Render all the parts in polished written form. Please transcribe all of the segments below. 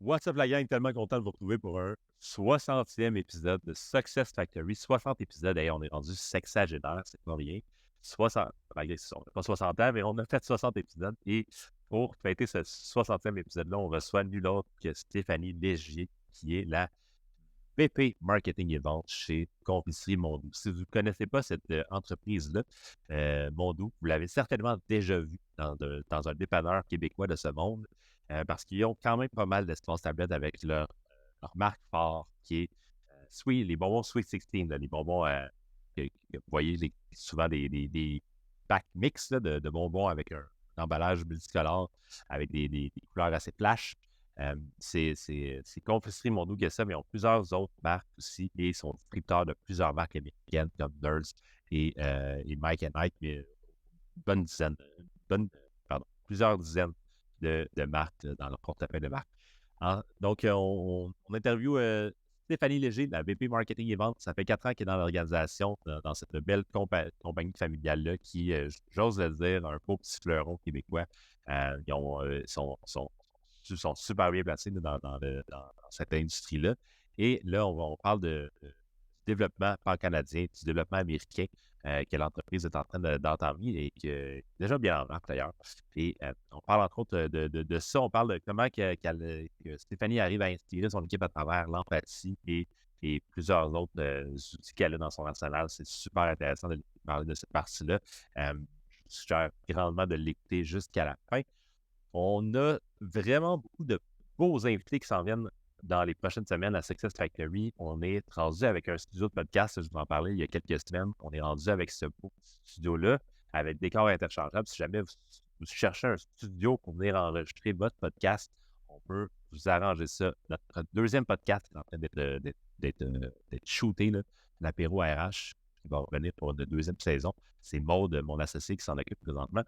What's up la gang, tellement content de vous retrouver pour un 60e épisode de Success Factory. 60 épisodes, et on est rendu sexagénaire, c'est pas rien. 60, malgré on n'a pas 60 ans, mais on a fait 60 épisodes. Et pour fêter ce 60e épisode-là, on reçoit nul autre que Stéphanie Légier, qui est la VP Marketing et Vente chez Confiserie Mondou. Si vous ne connaissez pas cette entreprise-là, Mondou, vous l'avez certainement déjà vu dans un dépanneur québécois de ce monde, parce qu'ils ont quand même pas mal d'espace tablette avec leur marque phare, qui est les bonbons Sweet 16, là, les bonbons que vous voyez souvent des packs mix là, de bonbons avec un emballage multicolore, avec des couleurs assez flash. C'est Confiserie Mondou qui a ça, mais ils ont plusieurs autres marques aussi et ils sont distributeurs de plusieurs marques américaines comme Nerds et Mike and Ike, mais une bonne dizaine, plusieurs dizaines de marques dans leur portefeuille de marques. Donc, on interview Stéphanie Léger, la VP Marketing et Vente. Ça fait 4 ans qu'elle est dans l'organisation, dans cette belle compagnie familiale-là, qui, j'ose le dire, un beau petit fleuron québécois. Sont super bien placés dans cette industrie-là. Et là, on parle du développement pan-canadien, du développement américain que l'entreprise est en train d'entamer et qui est déjà bien en marche d'ailleurs. Et on parle entre autres de ça. On parle de comment que Stéphanie arrive à inspirer son équipe à travers l'empathie et plusieurs autres outils qu'elle a dans son arsenal. C'est super intéressant de parler de cette partie-là. Je suggère grandement de l'écouter jusqu'à la fin. On a vraiment beaucoup de beaux invités qui s'en viennent dans les prochaines semaines à Success Factory. On est rendu avec un studio de podcast, je vous en parlais il y a quelques semaines. On est rendu avec ce beau studio-là, avec décors interchangeables. Si jamais vous cherchez un studio pour venir enregistrer votre podcast, on peut vous arranger ça. Notre deuxième podcast est en train d'être shooté, là, l'apéro RH, qui va revenir pour une deuxième saison. C'est Maude, mon associé, qui s'en occupe présentement.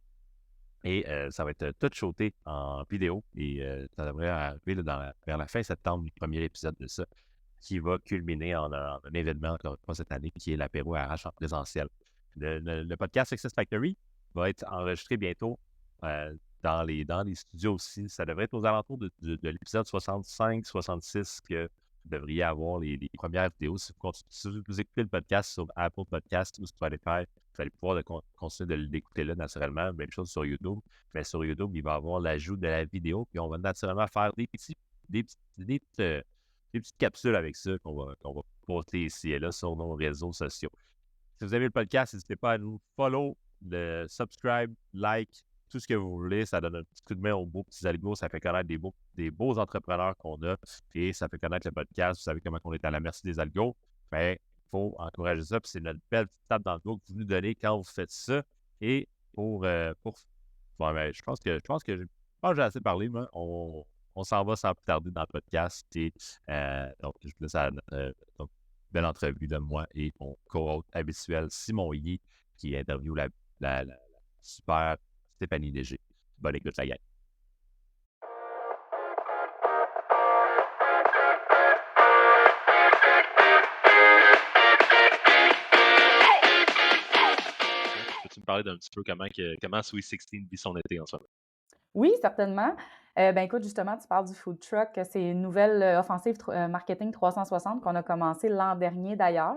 Et ça va être tout shooté en vidéo et ça devrait arriver là, vers la fin septembre, le premier épisode de ça, qui va culminer en un événement, encore une fois, cette année, qui est l'apéro RH en présentiel. Le podcast Success Factory va être enregistré bientôt dans les studios aussi. Ça devrait être aux alentours de l'épisode 65-66 que vous devriez avoir les premières vidéos. Si vous écoutez le podcast sur Apple Podcast ou Spotify, vous allez pouvoir continuer de l'écouter là naturellement. Même chose sur YouTube. Mais sur YouTube, il va y avoir l'ajout de la vidéo. Puis on va naturellement faire des petites capsules avec ça qu'on va poster ici et là sur nos réseaux sociaux. Si vous aimez le podcast, n'hésitez pas à nous follow, le subscribe, like, tout ce que vous voulez. Ça donne un petit coup de main aux beaux petits algos. Ça fait connaître des beaux entrepreneurs qu'on a et ça fait connaître le podcast. Vous savez comment on est à la merci des algos. Mais il faut encourager ça. Puis c'est notre belle petite tape dans le dos que vous nous donnez quand vous faites ça. Et bon, ben, je pense que j'ai assez parlé. Moi. On s'en va sans plus tarder dans le podcast. Et, donc, je vous laisse à notre belle entrevue de moi et mon co-hôte habituel, Simon Yee, qui interviewe la super Stéphanie Léger. Bonne écoute, la gang. Peux-tu me parler d'un petit peu comment Sweet 16 vit son été en ce moment? Oui, certainement. Écoute, justement, tu parles du food truck. C'est une nouvelle offensive marketing 360 qu'on a commencé l'an dernier d'ailleurs.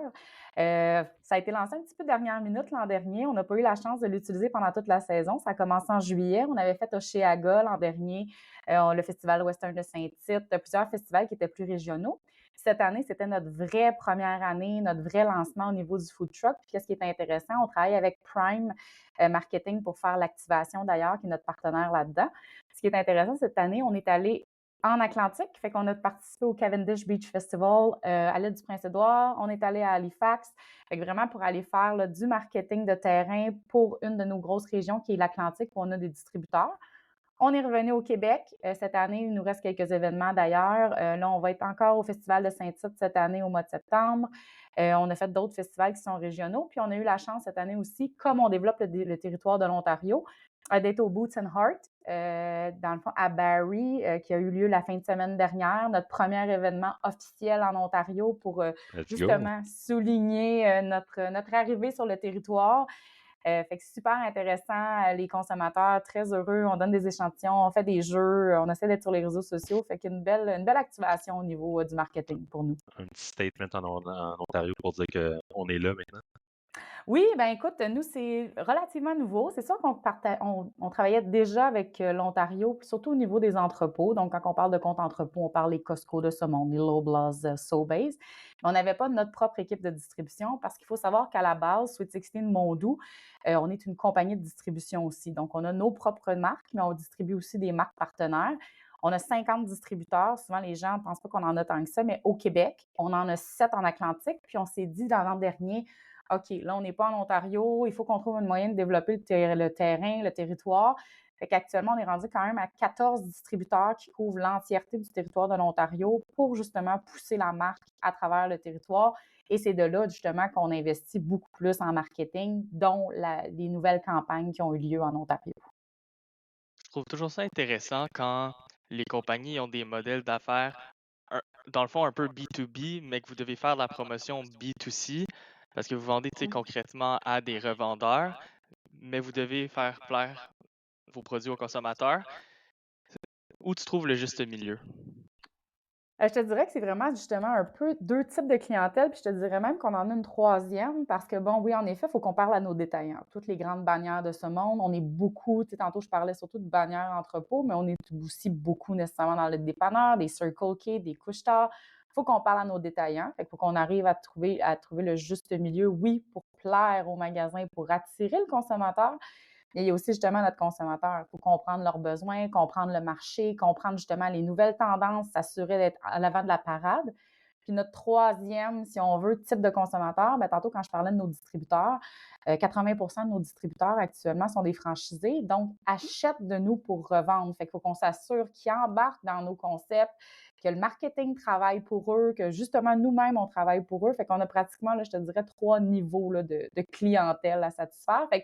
Ça a été lancé un petit peu dernière minute l'an dernier. On n'a pas eu la chance de l'utiliser pendant toute la saison. Ça a commencé en juillet. On avait fait Oshéaga l'an dernier, le festival Western de Saint-Tite, plusieurs festivals qui étaient plus régionaux. Cette année, c'était notre vraie première année, notre vrai lancement au niveau du food truck. Puis, qu'est-ce qui est intéressant? On travaille avec Prime Marketing pour faire l'activation d'ailleurs, qui est notre partenaire là-dedans. Ce qui est intéressant, cette année, on est allé en Atlantique, fait qu'on a participé au Cavendish Beach Festival à l'île du Prince-Édouard. On est allé à Halifax, fait que vraiment pour aller faire là, du marketing de terrain pour une de nos grosses régions qui est l'Atlantique, où on a des distributeurs. On est revenu au Québec. Cette année, il nous reste quelques événements d'ailleurs. Là, on va être encore au Festival de Saint-Tite cette année au mois de septembre. On a fait d'autres festivals qui sont régionaux. Puis, on a eu la chance cette année aussi, comme on développe le territoire de l'Ontario, d'être au Boots and Heart, dans le fond, à Barrie, qui a eu lieu la fin de semaine dernière. Notre premier événement officiel en Ontario pour justement souligner notre arrivée sur le territoire. Fait que c'est super intéressant, les consommateurs très heureux, on donne des échantillons, on fait des jeux, on essaie d'être sur les réseaux sociaux, fait qu'une belle activation au niveau, du marketing pour nous. Un petit statement en Ontario pour dire qu'on est là maintenant. Oui, ben écoute, nous, c'est relativement nouveau. C'est sûr qu'on travaillait déjà avec l'Ontario, puis surtout au niveau des entrepôts. Donc, quand on parle de compte entrepôt, on parle des Costco de ce monde, les Loblaws, Sobeys. Mais on n'avait pas notre propre équipe de distribution parce qu'il faut savoir qu'à la base, Sweet 16 Mondou, on est une compagnie de distribution aussi. Donc, on a nos propres marques, mais on distribue aussi des marques partenaires. On a 50 distributeurs. Souvent, les gens ne pensent pas qu'on en a tant que ça, mais au Québec, on en a 7 en Atlantique. Puis, on s'est dit dans l'an dernier, OK, là, on n'est pas en Ontario, il faut qu'on trouve une moyen de développer le terrain, le territoire. Fait qu'actuellement, on est rendu quand même à 14 distributeurs qui couvrent l'entièreté du territoire de l'Ontario pour justement pousser la marque à travers le territoire. Et c'est de là, justement, qu'on investit beaucoup plus en marketing, dont les nouvelles campagnes qui ont eu lieu en Ontario. Je trouve toujours ça intéressant quand les compagnies ont des modèles d'affaires, dans le fond, un peu B2B, mais que vous devez faire de la promotion B2C parce que vous vendez, tu sais, concrètement à des revendeurs, mais vous devez faire plaire vos produits aux consommateurs. Où tu trouves le juste milieu? Je te dirais que c'est vraiment justement un peu 2 types de clientèle, puis je te dirais même qu'on en a une troisième parce que bon, oui, en effet, il faut qu'on parle à nos détaillants. Toutes les grandes bannières de ce monde, on est beaucoup, tu sais, tantôt je parlais surtout de bannières entrepôts, mais on est aussi beaucoup nécessairement dans le dépanneur, des Circle K, des couche-tard. Il faut qu'on parle à nos détaillants, fait qu'il faut qu'on arrive à trouver le juste milieu, oui, pour plaire au magasin, pour attirer le consommateur, mais il y a aussi justement notre consommateur. Il faut comprendre leurs besoins, comprendre le marché, comprendre justement les nouvelles tendances, s'assurer d'être à l'avant de la parade. Puis notre troisième, si on veut, type de consommateur, bien, tantôt quand je parlais de nos distributeurs, 80 de nos distributeurs actuellement sont des franchisés, donc achètent de nous pour revendre. Fait qu'il faut qu'on s'assure qu'ils embarquent dans nos concepts, que le marketing travaille pour eux, que justement nous-mêmes, on travaille pour eux. Fait qu'on a pratiquement, là, je te dirais, 3 niveaux là, de clientèle à satisfaire. Fait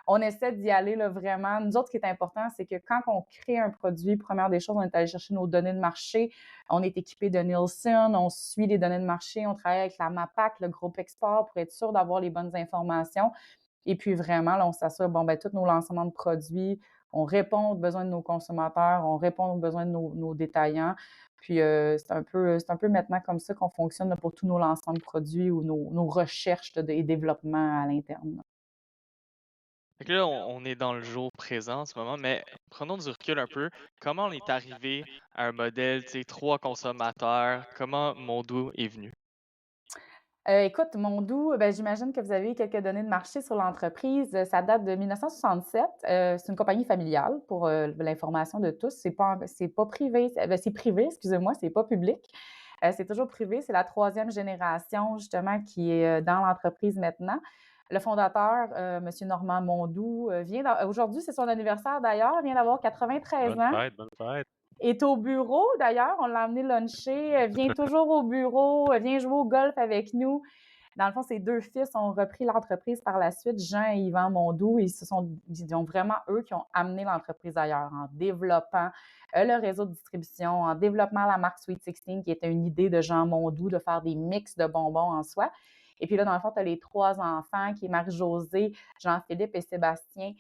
on essaie d'y aller là, vraiment. Nous autres, ce qui est important, c'est que quand on crée un produit, première des choses, on est allé chercher nos données de marché. On est équipé de Nielsen, on suit les données de marché, on travaille avec la MAPAC, le groupe export, pour être sûr d'avoir les bonnes informations. Et puis vraiment, là, on s'assure, bon, ben, tous nos lancements de produits, on répond aux besoins de nos consommateurs, on répond aux besoins de nos détaillants. Puis c'est un peu maintenant comme ça qu'on fonctionne là, pour tous nos lancements de produits ou nos recherches là, et développement à l'interne. Fait que là, on est dans le jour présent en ce moment, mais prenons du recul un peu. Comment on est arrivé à un modèle, tu sais, 3 consommateurs? Comment Mondou est venu? Écoute, Mondou, ben, j'imagine que vous avez quelques données de marché sur l'entreprise. Ça date de 1967. C'est une compagnie familiale pour, l'information de tous. C'est pas privé, c'est privé, excusez-moi, c'est pas public. C'est toujours privé. C'est la troisième génération justement qui est, dans l'entreprise maintenant. Le fondateur, monsieur Normand Mondou, aujourd'hui, c'est son anniversaire d'ailleurs, il vient d'avoir 93 Bonne ans. fête, bonne fête. Est au bureau d'ailleurs, on l'a amené luncher, vient toujours au bureau, vient jouer au golf avec nous. Dans le fond, ses 2 fils ont repris l'entreprise par la suite, Jean et Yvan Mondou. Ils ont vraiment, eux, qui ont amené l'entreprise ailleurs en développant le réseau de distribution, en développant la marque Sweet 16, qui était une idée de Jean Mondou de faire des mix de bonbons en soi. Et puis là, dans le fond, tu as les 3 enfants, qui est Marie-Josée, Jean-Philippe et Sébastien,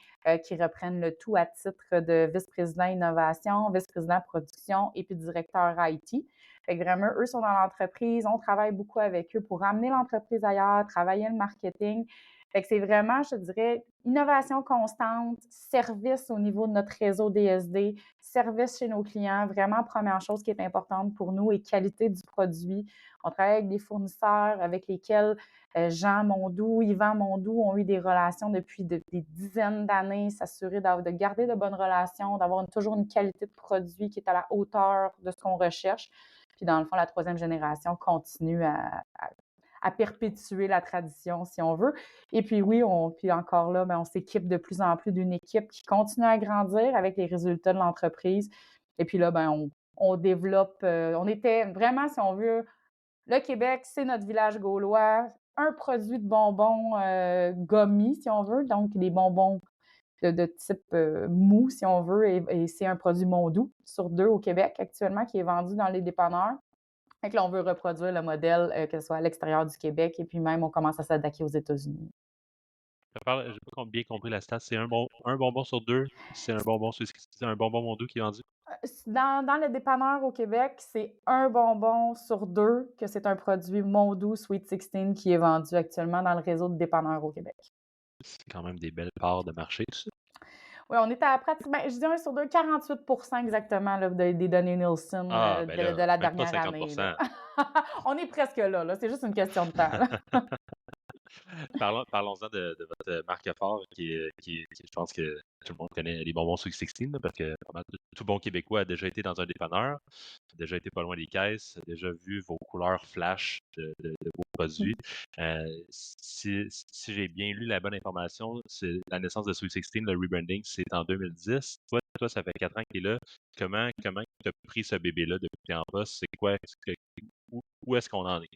qui reprennent le tout à titre de vice-président innovation, vice-président production et puis directeur IT. Fait que vraiment, eux sont dans l'entreprise, on travaille beaucoup avec eux pour amener l'entreprise ailleurs, travailler le marketing. Fait que c'est vraiment, je te dirais, innovation constante, service au niveau de notre réseau DSD, service chez nos clients, vraiment première chose qui est importante pour nous et qualité du produit. On travaille avec des fournisseurs avec lesquels Jean Mondou, Yvan Mondou ont eu des relations depuis des dizaines d'années, s'assurer de garder de bonnes relations, d'avoir toujours une qualité de produit qui est à la hauteur de ce qu'on recherche. Puis dans le fond, la troisième génération continue à perpétuer la tradition, si on veut. Et puis oui, puis encore là, ben, on s'équipe de plus en plus d'une équipe qui continue à grandir avec les résultats de l'entreprise. Et puis là, ben, on développe, on était vraiment, si on veut, le Québec, c'est notre village gaulois, un produit de bonbons gommis, si on veut, donc des bonbons de type mou, si on veut, et c'est un produit Mondou sur 2 au Québec actuellement qui est vendu dans les dépanneurs. Fait que là, on veut reproduire le modèle, que ce soit à l'extérieur du Québec et puis même on commence à s'attaquer aux États-Unis. J'ai pas bien compris la stat. C'est un bonbon sur deux. C'est un bonbon c'est un bonbon Mondou qui est vendu. Dans le dépanneur au Québec, c'est un bonbon sur deux que c'est un produit Mondou Sweet 16 qui est vendu actuellement dans le réseau de dépanneurs au Québec. C'est quand même des belles parts de marché, tout ça. Oui, on est à pratiquement, je dis 1 sur 2, 48% exactement là, des données Nielsen Ah, ben de là, la même pas dernière année. 50%. On est presque là. C'est juste une question de temps. Là. Parlons-en de votre marque fort je pense que tout le monde connaît les bonbons Sweet 16, là, parce que pas mal tout bon Québécois a déjà été dans un dépanneur, a déjà été pas loin des caisses, a déjà vu vos couleurs flash de vos produits. Si j'ai bien lu la bonne information, c'est la naissance de Sweet 16, le rebranding, c'est en 2010. Toi, ça fait 4 ans que tu es là. Comment tu as pris ce bébé-là depuis que tu es en poste? C'est quoi? Où est-ce qu'on en est?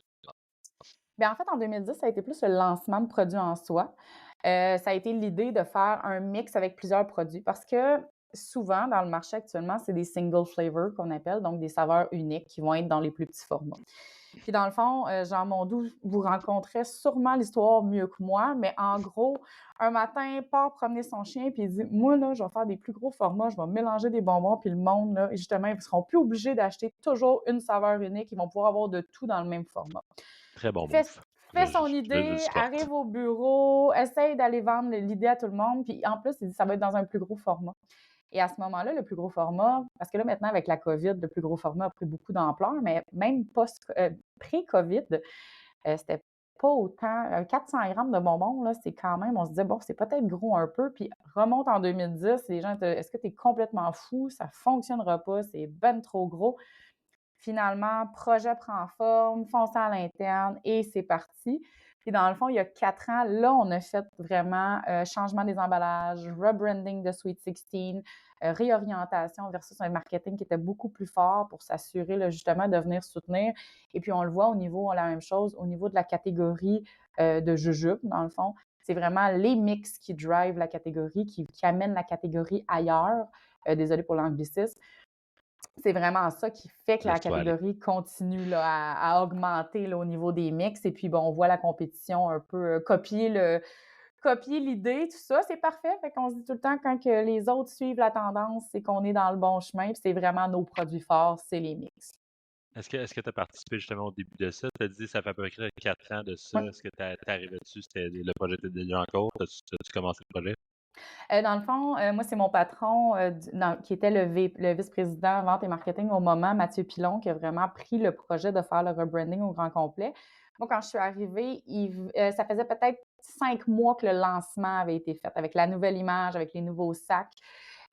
Bien, en fait, en 2010, ça a été plus le lancement de produits en soi. Ça a été l'idée de faire un mix avec plusieurs produits parce que souvent, dans le marché actuellement, c'est des single flavors qu'on appelle, donc des saveurs uniques qui vont être dans les plus petits formats. Puis dans le fond, Jean Mondou, vous rencontrez sûrement l'histoire mieux que moi, mais en gros, un matin, il part promener son chien puis il dit « Moi, là, je vais faire des plus gros formats, je vais mélanger des bonbons, puis le monde, là, justement, ils ne seront plus obligés d'acheter toujours une saveur unique, ils vont pouvoir avoir de tout dans le même format. » Très bon Fait, move. fait son Je le idée, supporte. arrive au bureau, essaye d'aller vendre l'idée à tout le monde, puis en plus, il dit ça va être dans un plus gros format. Et à ce moment-là, le plus gros format, parce que là, maintenant, avec la COVID, le plus gros format a pris beaucoup d'ampleur, mais même pré-COVID, c'était pas autant. 400 grammes de bonbons, là, c'est quand même, on se disait, bon, c'est peut-être gros un peu. Puis remonte en 2010, les gens étaient, est-ce que tu es complètement fou? Ça fonctionnera pas, c'est ben trop gros. Finalement, projet prend forme, foncé à l'interne et c'est parti. Puis dans le fond, il y a 4 ans, là, on a fait vraiment changement des emballages, rebranding de Sweet 16, réorientation versus un marketing qui était beaucoup plus fort pour s'assurer là, justement de venir soutenir. Et puis on le voit au niveau, la même chose, au niveau de la catégorie de jujubes, dans le fond. C'est vraiment les mix qui drive la catégorie, qui amènent la catégorie ailleurs. Désolée pour l'anglicisme. C'est vraiment ça qui fait que la Laisse-toi aller. catégorie continue là, à augmenter là, au niveau des mix. Et puis, bon, on voit la compétition un peu copier l'idée, tout ça. C'est parfait. Fait qu'on se dit tout le temps, quand que les autres suivent la tendance, c'est qu'on est dans le bon chemin. Puis c'est vraiment nos produits forts, c'est les mix. Est-ce que tu as participé justement au début de ça? Tu as dit que ça fait à peu près 4 ans de ça. Ouais. Est-ce que tu es arrivé dessus? Le projet était déjà en cours? As-tu commencé le projet? Dans le fond, moi, c'est mon patron qui était le vice-président vente et marketing au moment, Mathieu Pilon, qui a vraiment pris le projet de faire le rebranding au grand complet. Moi, quand je suis arrivée, ça faisait peut-être 5 mois que le lancement avait été fait avec la nouvelle image, avec les nouveaux sacs.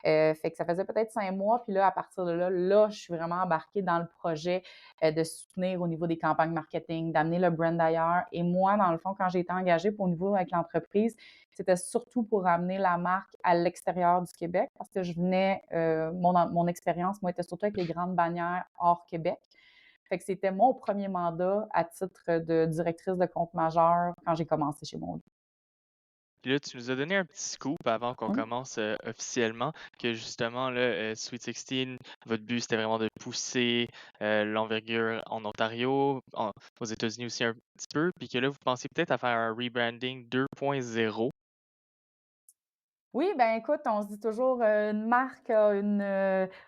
Fait que ça faisait peut-être 5 mois. Puis là, à partir de là, je suis vraiment embarquée dans le projet de soutenir au niveau des campagnes marketing, d'amener le brand ailleurs. Et moi, dans le fond, quand j'ai été engagée au niveau avec l'entreprise, c'était surtout pour amener la marque à l'extérieur du Québec parce que je venais, mon expérience, moi, était surtout avec les grandes bannières hors Québec. Fait que c'était mon premier mandat à titre de directrice de compte majeur quand j'ai commencé chez Mondou. Puis là, tu nous as donné un petit scoop avant qu'on commence officiellement, que justement, là, Sweet 16, votre but, c'était vraiment de pousser l'envergure en Ontario, aux États-Unis aussi un petit peu, puis que là, vous pensez peut-être à faire un rebranding 2.0. Oui, ben écoute, on se dit toujours une marque a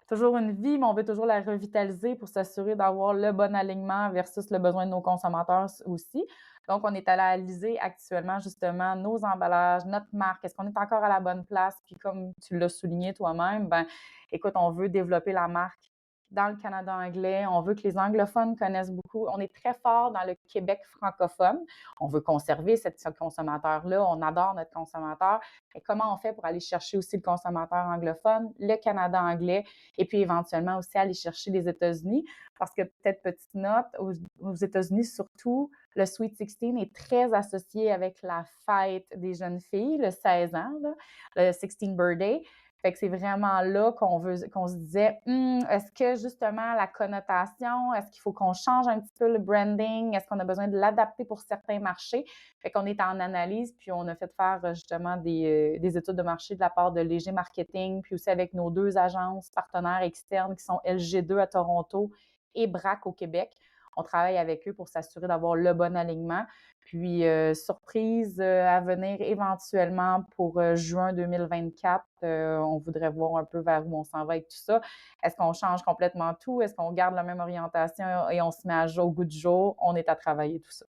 toujours une vie, mais on veut toujours la revitaliser pour s'assurer d'avoir le bon alignement versus le besoin de nos consommateurs aussi. Donc, on est allé analyser actuellement justement nos emballages, notre marque. Est-ce qu'on est encore à la bonne place? Puis comme tu l'as souligné toi-même, ben écoute, on veut développer la marque dans le Canada anglais. On veut que les anglophones connaissent beaucoup. On est très fort dans le Québec francophone. On veut conserver ce consommateur-là. On adore notre consommateur. Et comment on fait pour aller chercher aussi le consommateur anglophone, le Canada anglais, et puis éventuellement aussi aller chercher les États-Unis? Parce que peut-être petite note, aux États-Unis surtout, le Sweet 16 est très associé avec la fête des jeunes filles, le 16 ans, là, le 16 birthday. Fait que c'est vraiment là qu'on se disait, est-ce que justement la connotation, est-ce qu'il faut qu'on change un petit peu le branding? Est-ce qu'on a besoin de l'adapter pour certains marchés? Fait qu'on est en analyse, puis on a fait faire justement des études de marché de la part de Léger Marketing, puis aussi avec nos 2 agences partenaires externes qui sont LG2 à Toronto et BRAC au Québec. On travaille avec eux pour s'assurer d'avoir le bon alignement. Puis, surprise à venir éventuellement pour juin 2024. On voudrait voir un peu vers où on s'en va avec tout ça. Est-ce qu'on change complètement tout? Est-ce qu'on garde la même orientation et on se met à jour au goût du jour? On est à travailler tout ça.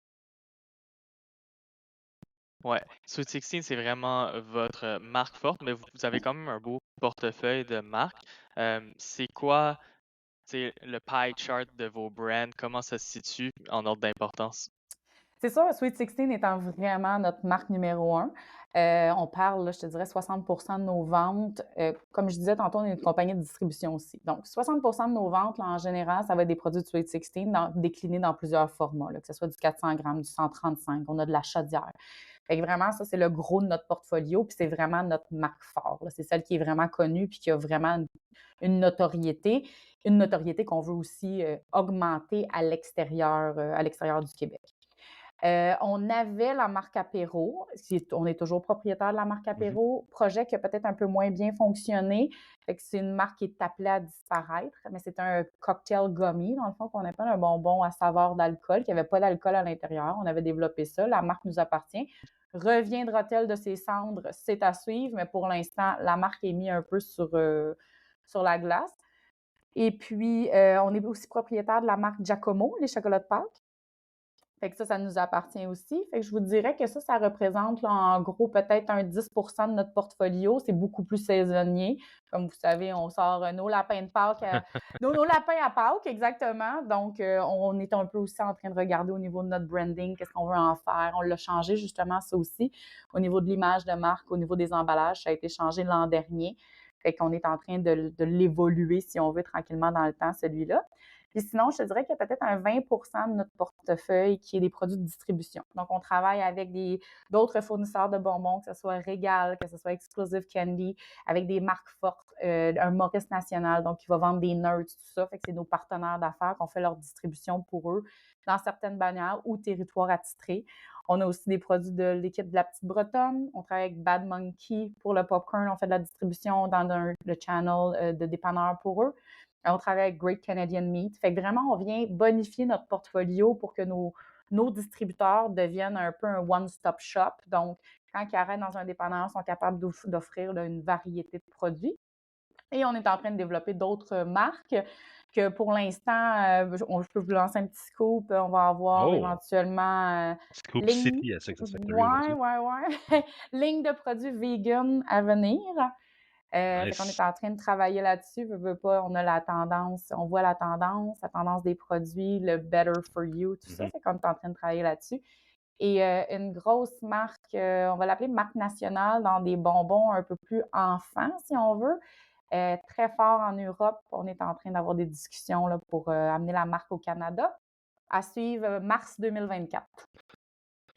Ouais, Sweet 16, c'est vraiment votre marque forte, mais vous avez quand même un beau portefeuille de marques. C'est quoi, le pie chart de vos brands? Comment ça se situe en ordre d'importance? C'est sûr, Sweet 16 étant vraiment notre marque numéro un. On parle, là, je te dirais, 60 de nos ventes. Comme je disais tantôt, on est une compagnie de distribution aussi. Donc, 60 de nos ventes, là, en général, ça va être des produits de Sweet 16 déclinés dans plusieurs formats, là, que ce soit du 400 grammes, du 135, on a de la chaudière. Fait que vraiment, ça, c'est le gros de notre portfolio, puis c'est vraiment notre marque forte, là. C'est celle qui est vraiment connue, puis qui a vraiment une notoriété qu'on veut aussi augmenter à l'extérieur du Québec. On avait la marque Apéro. On est toujours propriétaire de la marque Apéro. Projet qui a peut-être un peu moins bien fonctionné. Fait que c'est une marque qui est appelée à disparaître, mais c'est un cocktail gummy, dans le fond, qu'on appelle un bonbon à saveur d'alcool, qui n'avait pas d'alcool à l'intérieur. On avait développé ça. La marque nous appartient. Reviendra-t-elle de ses cendres? C'est à suivre, mais pour l'instant, la marque est mise un peu sur la glace. Et puis, on est aussi propriétaire de la marque Giacomo, les chocolats de Pâques. Fait que ça nous appartient aussi. Fait que je vous dirais que ça représente là, en gros peut-être un 10 de notre portfolio. C'est beaucoup plus saisonnier. Comme vous savez, on sort nos lapins de Pâques, nos lapins à Pâques, exactement. Donc, on est un peu aussi en train de regarder au niveau de notre branding, qu'est-ce qu'on veut en faire. On l'a changé justement, ça aussi. Au niveau de l'image de marque, au niveau des emballages, ça a été changé l'an dernier. Fait qu'on est en train de l'évoluer, si on veut, tranquillement dans le temps, celui-là. Puis sinon, je te dirais qu'il y a peut-être un 20 de notre portefeuille qui est des produits de distribution. Donc, on travaille avec d'autres fournisseurs de bonbons, que ce soit Régal, que ce soit Exclusive Candy, avec des marques fortes, un Maurice National, donc qui va vendre des Nerds, tout ça. Fait que c'est nos partenaires d'affaires qu'on fait leur distribution pour eux dans certaines bannières ou territoires attitrés. On a aussi des produits de l'équipe de la Petite Bretonne. On travaille avec Bad Monkey pour le popcorn. On fait de la distribution dans le channel de dépanneurs pour eux. On travaille avec Great Canadian Meat. Fait que vraiment, on vient bonifier notre portfolio pour que nos distributeurs deviennent un peu un one-stop shop. Donc, quand ils arrêtent dans un dépanneur, ils sont capables d'offrir là, une variété de produits. Et on est en train de développer d'autres marques que pour l'instant, je peux vous lancer un petit scoop. On va avoir Oh! éventuellement Scoop ligne, City, c'est que ça s'appelle ouais, aujourd'hui. ouais. Ligne de produits vegan à venir. Fait qu'on est Nice. en train de travailler là-dessus. Veux pas, on a la tendance, on voit la tendance des produits, le better for you, tout ça. Mhm. Fait qu'on est en train de travailler là-dessus. Et une grosse marque, on va l'appeler marque nationale dans des bonbons un peu plus enfants, si on veut. Très fort en Europe. On est en train d'avoir des discussions là, pour amener la marque au Canada. À suivre mars 2024.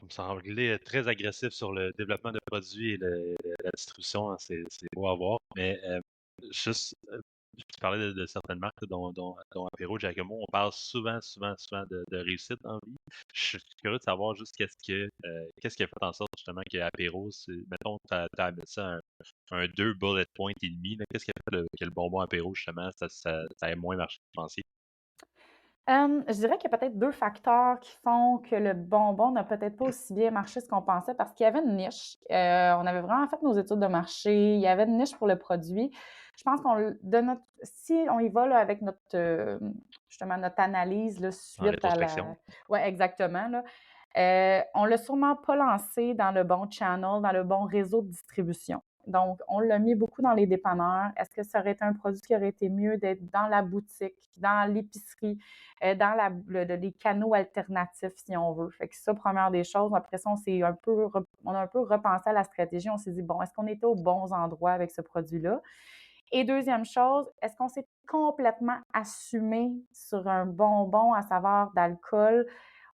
Vous me semblez très agressif sur le développement de produits et la distribution, hein, c'est beau à voir. Mais juste, tu parlais de certaines marques, dont Apéro, Giacomo, on parle souvent de réussite dans la vie. Je suis curieux de savoir juste qu'est-ce qui a fait en sorte justement que Apéro, mettons, tu as amené ça un 2 bullet point et demi, là. Qu'est-ce qui a fait que le bonbon Apéro, justement, ça ait moins marché que vous pensiez? Je dirais qu'il y a peut-être 2 facteurs qui font que le bonbon n'a peut-être pas aussi bien marché ce qu'on pensait parce qu'il y avait une niche. On avait vraiment fait nos études de marché. Il y avait une niche pour le produit. Je pense si on y va là, avec justement notre analyse là, En suite à rétrospection? ouais, exactement, là, on l'a sûrement pas lancé dans le bon channel, dans le bon réseau de distribution. Donc, on l'a mis beaucoup dans les dépanneurs. Est-ce que ça aurait été un produit qui aurait été mieux d'être dans la boutique, dans l'épicerie, dans les canaux alternatifs, si on veut? Fait que ça, première des choses. Après ça, on a un peu repensé à la stratégie. On s'est dit, bon, est-ce qu'on était aux bons endroits avec ce produit-là? Et deuxième chose, est-ce qu'on s'est complètement assumé sur un bonbon à saveur d'alcool?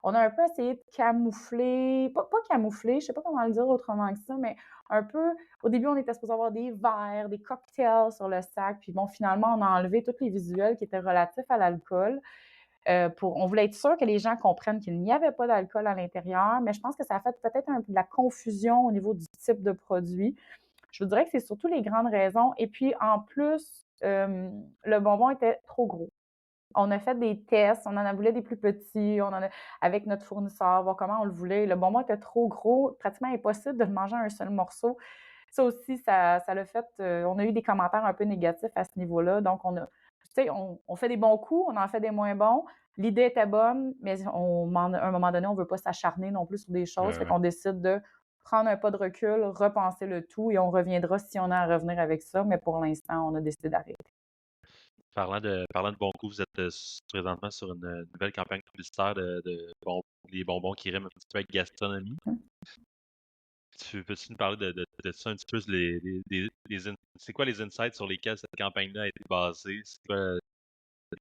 On a un peu essayé de camoufler, pas camoufler, je ne sais pas comment le dire autrement que ça, mais un peu, au début, on était supposé avoir des verres, des cocktails sur le sac, puis bon, finalement, on a enlevé tous les visuels qui étaient relatifs à l'alcool. On voulait être sûr que les gens comprennent qu'il n'y avait pas d'alcool à l'intérieur, mais je pense que ça a fait peut-être un peu de la confusion au niveau du type de produit. Je vous dirais que c'est surtout les grandes raisons. Et puis, en plus, le bonbon était trop gros. On a fait des tests, on en a voulu des plus petits, avec notre fournisseur, voir comment on le voulait. Le bonbon était trop gros, pratiquement impossible de le manger un seul morceau. Ça aussi, ça l'a fait. On a eu des commentaires un peu négatifs à ce niveau-là. Donc, on fait des bons coups, on en fait des moins bons. L'idée était bonne, mais à un moment donné, on ne veut pas s'acharner non plus sur des choses. Fait qu'on décide de prendre un pas de recul, repenser le tout et on reviendra si on a à revenir avec ça. Mais pour l'instant, on a décidé d'arrêter. Parlant de bons coups, vous êtes présentement sur une nouvelle campagne publicitaire les bonbons qui riment un petit peu avec gastronomie. Peux-tu nous parler de ça un petit peu? C'est quoi les insights sur lesquels cette campagne-là a été basée? C'est quoi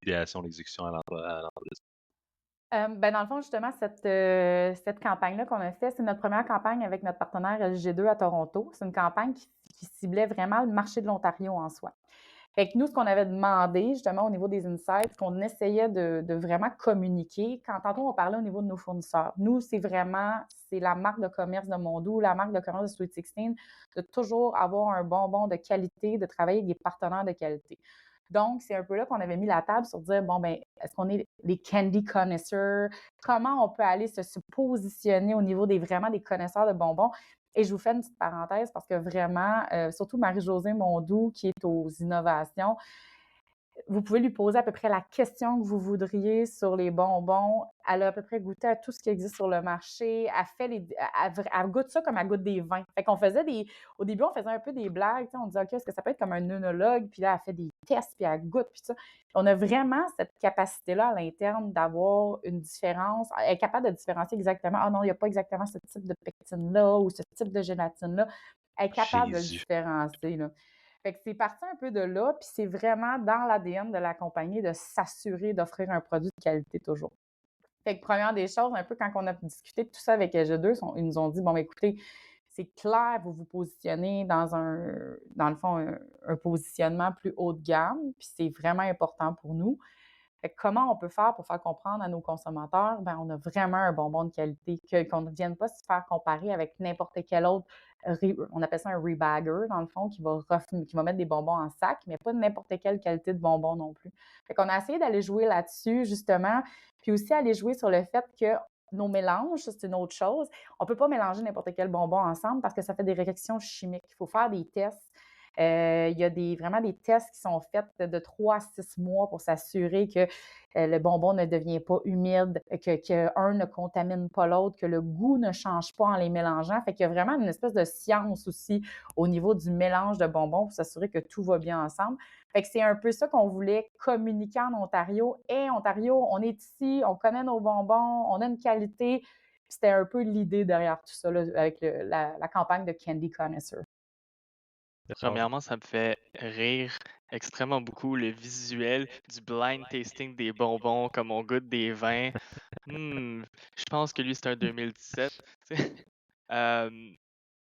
l'idéation, l'exécution à l'endroit de ça? Dans le fond, justement, cette campagne-là qu'on a fait, c'est notre première campagne avec notre partenaire LG2 à Toronto. C'est une campagne qui ciblait vraiment le marché de l'Ontario en soi. Fait que nous, ce qu'on avait demandé, justement, au niveau des insights, qu'on essayait de vraiment communiquer, tantôt on parlait au niveau de nos fournisseurs. Nous, c'est la marque de commerce de Mondou, la marque de commerce de Sweet 16, de toujours avoir un bonbon de qualité, de travailler avec des partenaires de qualité. Donc, c'est un peu là qu'on avait mis la table sur dire, bon, ben, est-ce qu'on est des candy connoisseurs? Comment on peut aller se positionner au niveau vraiment des connaisseurs de bonbons? Et je vous fais une petite parenthèse parce que vraiment, surtout Marie-Josée Mondou, qui est aux innovations, vous pouvez lui poser à peu près la question que vous voudriez sur les bonbons. Elle a à peu près goûté à tout ce qui existe sur le marché. Elle goûte ça comme elle goûte des vins. Fait qu'on au début, on faisait un peu des blagues. On disait, OK, est-ce que ça peut être comme un œnologue? Puis là, elle fait des tests, puis elle goûte, puis ça. On a vraiment cette capacité-là à l'interne d'avoir une différence. Elle est capable de différencier exactement, ah non, il n'y a pas exactement ce type de pectine-là ou ce type de gélatine-là. Elle est capable de le différencier, là. Fait que c'est parti un peu de là, puis c'est vraiment dans l'ADN de la compagnie de s'assurer d'offrir un produit de qualité toujours. Fait que première des choses, un peu quand on a discuté de tout ça avec LG2, ils nous ont dit, bon, écoutez, c'est clair, vous vous positionnez dans le fond, un positionnement plus haut de gamme, puis c'est vraiment important pour nous. Fait que comment on peut faire pour faire comprendre à nos consommateurs, ben on a vraiment un bonbon de qualité, qu'on ne vienne pas se faire comparer avec n'importe quel autre, on appelle ça un rebagger, dans le fond, qui va mettre des bonbons en sac, mais pas n'importe quelle qualité de bonbon non plus. Fait qu'on a essayé d'aller jouer là-dessus, justement, puis aussi aller jouer sur le fait que nos mélanges, c'est une autre chose. On ne peut pas mélanger n'importe quel bonbon ensemble parce que ça fait des réactions chimiques. Il faut faire des tests. Il y a vraiment des tests qui sont faits de 3 à 6 mois pour s'assurer que le bonbon ne devient pas humide, qu'un ne contamine pas l'autre, que le goût ne change pas en les mélangeant. Fait qu'il y a vraiment une espèce de science aussi au niveau du mélange de bonbons pour s'assurer que tout va bien ensemble. Fait que c'est un peu ça qu'on voulait communiquer en Ontario. Et Ontario, on est ici, on connaît nos bonbons, on a une qualité. C'était un peu l'idée derrière tout ça, là, avec la campagne de Candy Connoisseur. Premièrement, ça me fait rire extrêmement beaucoup le visuel du blind tasting des bonbons comme on goûte des vins. Je pense que lui, c'est un 2017. tu sais.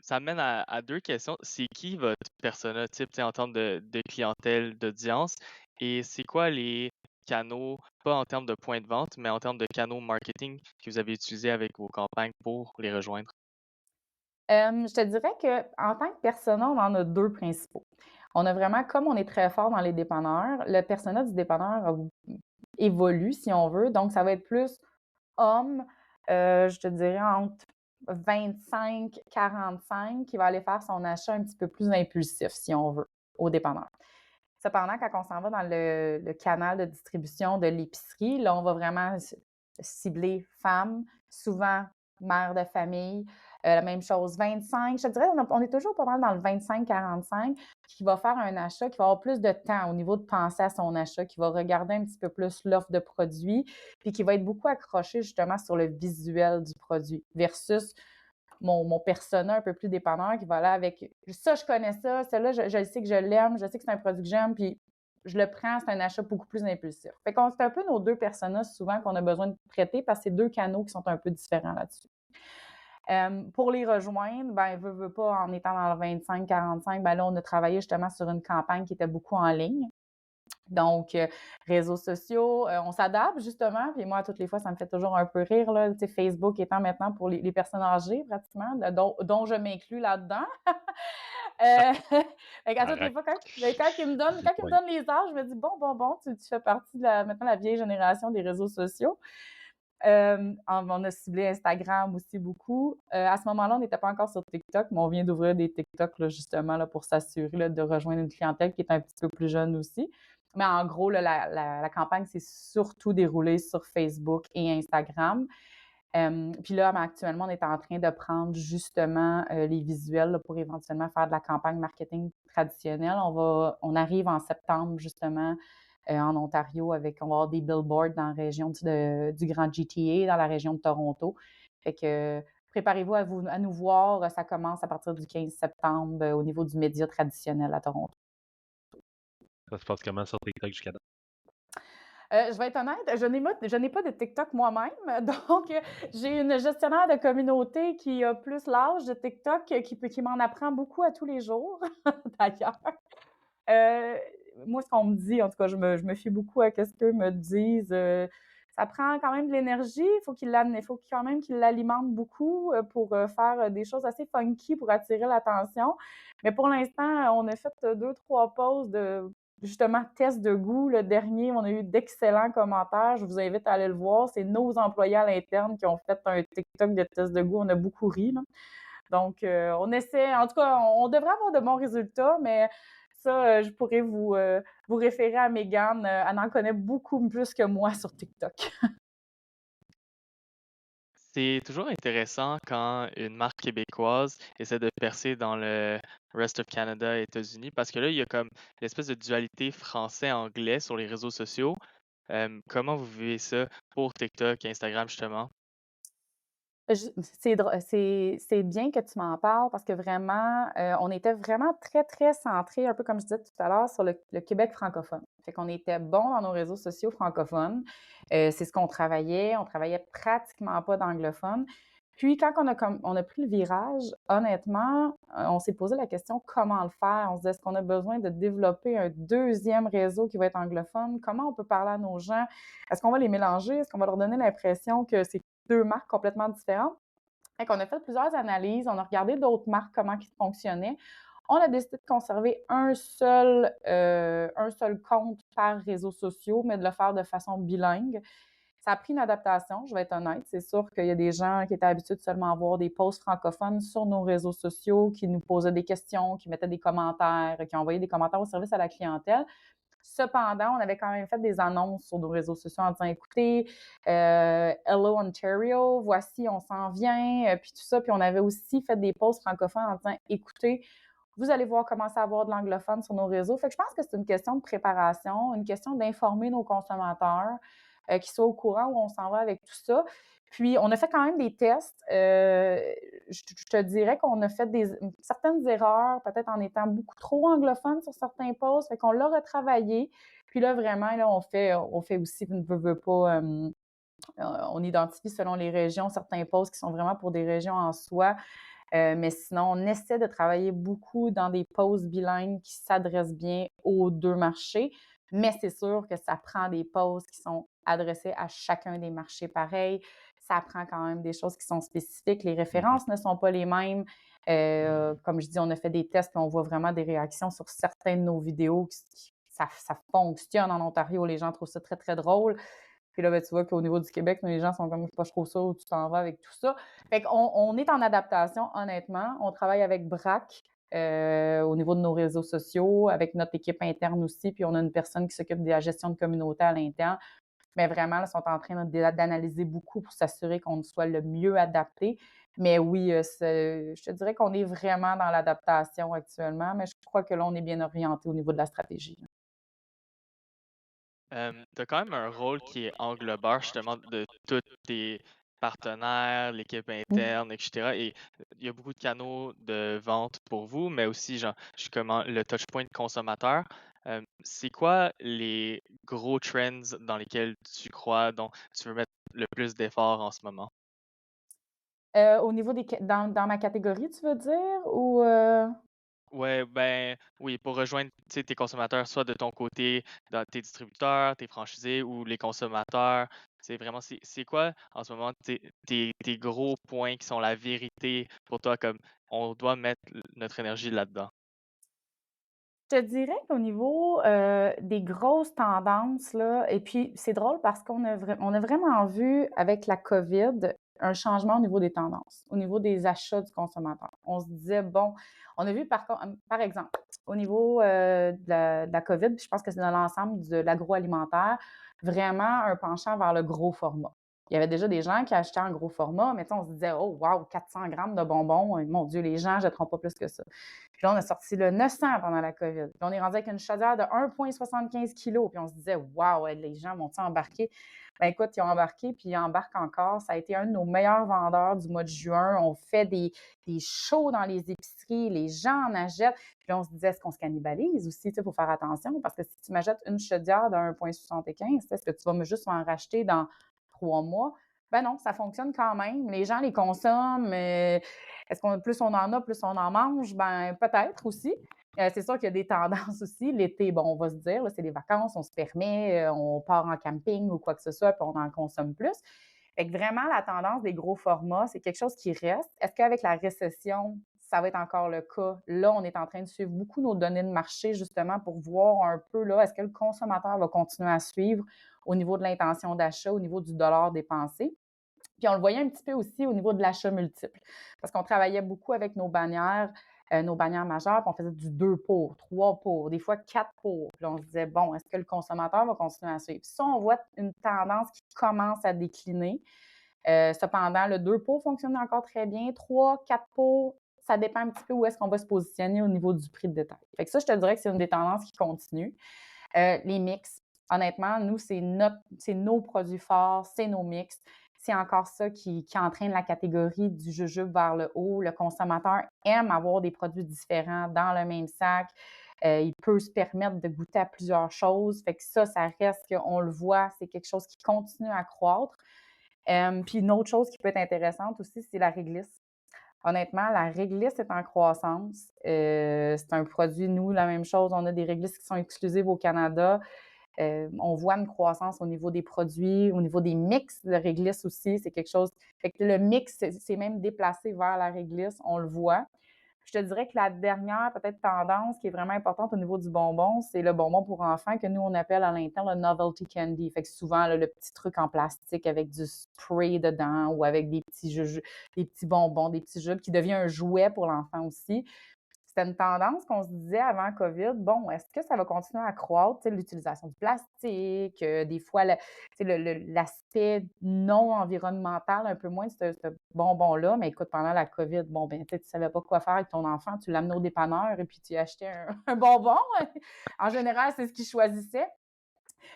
Ça mène à deux questions. C'est qui votre persona type en termes de clientèle, d'audience? Et c'est quoi les canaux, pas en termes de points de vente, mais en termes de canaux marketing que vous avez utilisés avec vos campagnes pour les rejoindre? Je te dirais qu'en tant que persona, on en a 2 principaux. On a vraiment, comme on est très fort dans les dépanneurs, le persona du dépanneur évolue, si on veut. Donc, ça va être plus homme, je te dirais entre 25-45, qui va aller faire son achat un petit peu plus impulsif, si on veut, au dépanneur. Cependant, quand on s'en va dans le canal de distribution de l'épicerie, là, on va vraiment cibler femmes, souvent mère de famille. La même chose, 25, je te dirais, on est toujours pas mal dans le 25-45, qui va faire un achat, qui va avoir plus de temps au niveau de penser à son achat, qui va regarder un petit peu plus l'offre de produits, puis qui va être beaucoup accroché justement sur le visuel du produit versus mon persona un peu plus dépanneur qui va aller avec ça, je connais ça, celle-là, je sais que je l'aime, je sais que c'est un produit que j'aime, puis je le prends, c'est un achat beaucoup plus impulsif. Fait qu'on c'est un peu nos 2 personas souvent qu'on a besoin de traiter parce que c'est 2 canaux qui sont un peu différents là-dessus. Pour les rejoindre, ben veut pas, en étant dans le 25-45, ben là, on a travaillé justement sur une campagne qui était beaucoup en ligne. Donc, réseaux sociaux, on s'adapte justement. Puis moi, toutes les fois, ça me fait toujours un peu rire, là, tu sais, Facebook étant maintenant pour les personnes âgées, pratiquement, dont je m'inclus là-dedans. Fait qu'à toutes les Correct. fois, quand Good il me point. donne les âges, je me dis, bon, tu fais partie de maintenant la vieille génération des réseaux sociaux. On a ciblé Instagram aussi beaucoup. À ce moment-là, on n'était pas encore sur TikTok, mais on vient d'ouvrir des TikTok là, justement là, pour s'assurer là, de rejoindre une clientèle qui est un petit peu plus jeune aussi. Mais en gros, là, la campagne s'est surtout déroulée sur Facebook et Instagram. Puis là, actuellement, on est en train de prendre justement les visuels là, pour éventuellement faire de la campagne marketing traditionnelle. On arrive en septembre justement en Ontario on va avoir des billboards dans la région du Grand GTA, dans la région de Toronto. Fait que préparez-vous à nous voir. Ça commence à partir du 15 septembre au niveau du média traditionnel à Toronto. Ça se passe comment sur TikTok jusqu'à date? Je vais être honnête, je n'ai pas de TikTok moi-même. Donc, j'ai une gestionnaire de communauté qui a plus l'âge de TikTok, qui m'en apprend beaucoup à tous les jours, d'ailleurs. Euh, Moi, ce qu'on me dit, en tout cas, je me fie beaucoup à ce qu'eux me disent. Ça prend quand même de l'énergie. Il faut quand même qu'il l'alimente beaucoup pour faire des choses assez funky pour attirer l'attention. Mais pour l'instant, on a fait 2, 3 pauses de justement test de goût. Le dernier, on a eu d'excellents commentaires. Je vous invite à aller le voir. C'est nos employés à l'interne qui ont fait un TikTok de test de goût. On a beaucoup ri, là. Donc, on essaie, en tout cas, on devrait avoir de bons résultats, mais ça, je pourrais vous référer à Mégane. Elle en connaît beaucoup plus que moi sur TikTok. C'est toujours intéressant quand une marque québécoise essaie de percer dans le rest of Canada et États-Unis parce que là, il y a comme l'espèce de dualité français-anglais sur les réseaux sociaux. Comment vous vivez ça pour TikTok et Instagram, justement? C'est bien que tu m'en parles parce que vraiment, on était vraiment très, très centrés, un peu comme je disais tout à l'heure, sur le Québec francophone. Fait qu'on était bon dans nos réseaux sociaux francophones. C'est ce qu'on travaillait. On travaillait pratiquement pas d'anglophones. Puis quand on a pris le virage, honnêtement, on s'est posé la question comment le faire. On se disait, est-ce qu'on a besoin de développer un deuxième réseau qui va être anglophone? Comment on peut parler à nos gens? Est-ce qu'on va les mélanger? Est-ce qu'on va leur donner l'impression que c'est deux marques complètement différentes? Fait qu'on a fait plusieurs analyses, on a regardé d'autres marques, comment ils fonctionnaient. On a décidé de conserver un seul compte par réseaux sociaux, mais de le faire de façon bilingue. Ça a pris une adaptation, je vais être honnête. C'est sûr qu'il y a des gens qui étaient habitués de seulement avoir des posts francophones sur nos réseaux sociaux, qui nous posaient des questions, qui mettaient des commentaires, qui envoyaient des commentaires au service à la clientèle. Cependant, on avait quand même fait des annonces sur nos réseaux sociaux en disant, écoutez, Hello Ontario, voici, on s'en vient, puis tout ça. Puis on avait aussi fait des posts francophones en disant, écoutez, vous allez voir commencer à avoir de l'anglophone sur nos réseaux. Fait que je pense que c'est une question de préparation, une question d'informer nos consommateurs, qu'ils soient au courant où on s'en va avec tout ça. Puis, on a fait quand même des tests. Je te dirais qu'on a fait certaines erreurs, peut-être en étant beaucoup trop anglophone sur certains posts. Fait qu'on l'a retravaillé. Puis là, vraiment, là, on fait aussi, ne veut pas, on identifie selon les régions certains posts qui sont vraiment pour des régions en soi. Mais sinon, on essaie de travailler beaucoup dans des posts bilingues qui s'adressent bien aux deux marchés. Mais c'est sûr que ça prend des posts qui sont adressés à chacun des marchés pareil. Ça prend quand même des choses qui sont spécifiques. Les références ne sont pas les mêmes. Comme je dis, on a fait des tests et on voit vraiment des réactions sur certaines de nos vidéos. Ça fonctionne en Ontario. Les gens trouvent ça très, très drôle. Puis là, ben, tu vois qu'au niveau du Québec, les gens sont comme, je sais pas trop ça où tu t'en vas avec tout ça. Fait qu'on on est en adaptation, honnêtement. On travaille avec BRAC au niveau de nos réseaux sociaux, avec notre équipe interne aussi. Puis on a une personne qui s'occupe de la gestion de communauté à l'interne. Mais vraiment, ils sont en train d'analyser beaucoup pour s'assurer qu'on soit le mieux adapté. Mais oui, je te dirais qu'on est vraiment dans l'adaptation actuellement, mais je crois que là, on est bien orienté au niveau de la stratégie. Tu as quand même un rôle qui est englobeur justement de tous tes partenaires, l'équipe interne, etc. Et il y a beaucoup de canaux de vente pour vous, mais aussi genre, comment le touchpoint consommateur. C'est quoi les gros trends dans lesquels tu crois, dont tu veux mettre le plus d'efforts en ce moment? Au niveau dans ma catégorie, tu veux dire? Ou Ouais, ben oui, pour rejoindre tu sais, tes consommateurs, soit de ton côté, dans tes distributeurs, tes franchisés ou les consommateurs. C'est vraiment, c'est quoi en ce moment tes gros points qui sont la vérité pour toi, comme on doit mettre notre énergie là-dedans? Je te dirais qu'au niveau, des grosses tendances, là et puis c'est drôle parce on a vraiment vu avec la COVID un changement au niveau des tendances, au niveau des achats du consommateur. On se disait: «Bon» on a vu par exemple, au niveau, de la COVID, puis je pense que c'est dans l'ensemble de l'agroalimentaire, vraiment un penchant vers le gros format. Il y avait déjà des gens qui achetaient en gros format, mais tu sais, on se disait: «Oh wow, 400 grammes de bonbons, mon Dieu, les gens jetteront pas plus que ça». Puis là, on a sorti le 900 pendant la COVID. Puis on est rendu avec une chaudière de 1,75 kg. Puis on se disait, waouh, les gens vont-ils embarquer? Ben écoute, ils ont embarqué, puis ils embarquent encore. Ça a été un de nos meilleurs vendeurs du mois de juin. On fait des shows dans les épiceries, les gens en achètent. Puis là, on se disait, est-ce qu'on se cannibalise aussi? Il faut faire attention, parce que si tu m'achètes une chaudière de 1,75, est-ce que tu vas me juste en racheter dans 3 mois? Ben non, ça fonctionne quand même. Les gens les consomment. Est-ce qu'on plus on en a, plus on en mange? Ben peut-être aussi. C'est sûr qu'il y a des tendances aussi. L'été, bon, on va se dire, là, c'est les vacances, on se permet, on part en camping ou quoi que ce soit, puis on en consomme plus. Fait que vraiment, la tendance des gros formats, c'est quelque chose qui reste. Est-ce qu'avec la récession, ça va être encore le cas? Là, on est en train de suivre beaucoup nos données de marché, justement, pour voir un peu, là, est-ce que le consommateur va continuer à suivre au niveau de l'intention d'achat, au niveau du dollar dépensé? Puis on le voyait un petit peu aussi au niveau de l'achat multiple, parce qu'on travaillait beaucoup avec nos bannières majeures, puis on faisait du 2 pour, 3 pour, des fois 4 pour. Puis on se disait, bon, est-ce que le consommateur va continuer à suivre? Puis ça, on voit une tendance qui commence à décliner. Cependant, le 2 pour fonctionne encore très bien. 3, 4 pour, ça dépend un petit peu où est-ce qu'on va se positionner au niveau du prix de détail. Fait que ça, je te dirais que c'est une des tendances qui continue. Les mix, honnêtement, nous, c'est nos produits forts, c'est nos mix. C'est encore ça qui entraîne la catégorie du jujube vers le haut. Le consommateur aime avoir des produits différents dans le même sac. Il peut se permettre de goûter à plusieurs choses. Fait que ça reste qu'on le voit, c'est quelque chose qui continue à croître. Puis une autre chose qui peut être intéressante aussi, c'est la réglisse. Honnêtement, la réglisse est en croissance. C'est un produit, nous, la même chose. On a des réglisses qui sont exclusives au Canada. On voit une croissance au niveau des produits, au niveau des mix de réglisse aussi. C'est quelque chose. Fait que le mix, c'est même déplacé vers la réglisse, on le voit. Je te dirais que la dernière, peut-être, tendance qui est vraiment importante au niveau du bonbon, c'est le bonbon pour enfants que nous, on appelle à l'interne le novelty candy. Fait que souvent, là, le petit truc en plastique avec du spray dedans ou avec des petits bonbons, des petits jeux qui devient un jouet pour l'enfant aussi. C'était une tendance qu'on se disait avant COVID. Bon, est-ce que ça va continuer à croître? Tu sais, l'utilisation du plastique, des fois, tu sais, l'aspect non environnemental, un peu moins de ce bonbon-là. Mais écoute, pendant la COVID, bon, ben, tu sais, tu savais pas quoi faire avec ton enfant. Tu l'amenais au dépanneur et puis tu achetais un bonbon. En général, c'est ce qu'ils choisissaient.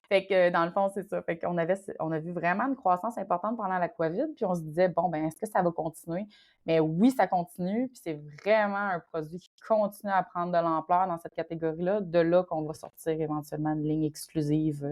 Fait que dans le fond, c'est ça. Fait qu'on on a vu vraiment une croissance importante pendant la COVID, puis on se disait, bon, ben est-ce que ça va continuer? Mais oui, ça continue, puis c'est vraiment un produit qui continue à prendre de l'ampleur dans cette catégorie-là. De là qu'on va sortir éventuellement une ligne exclusive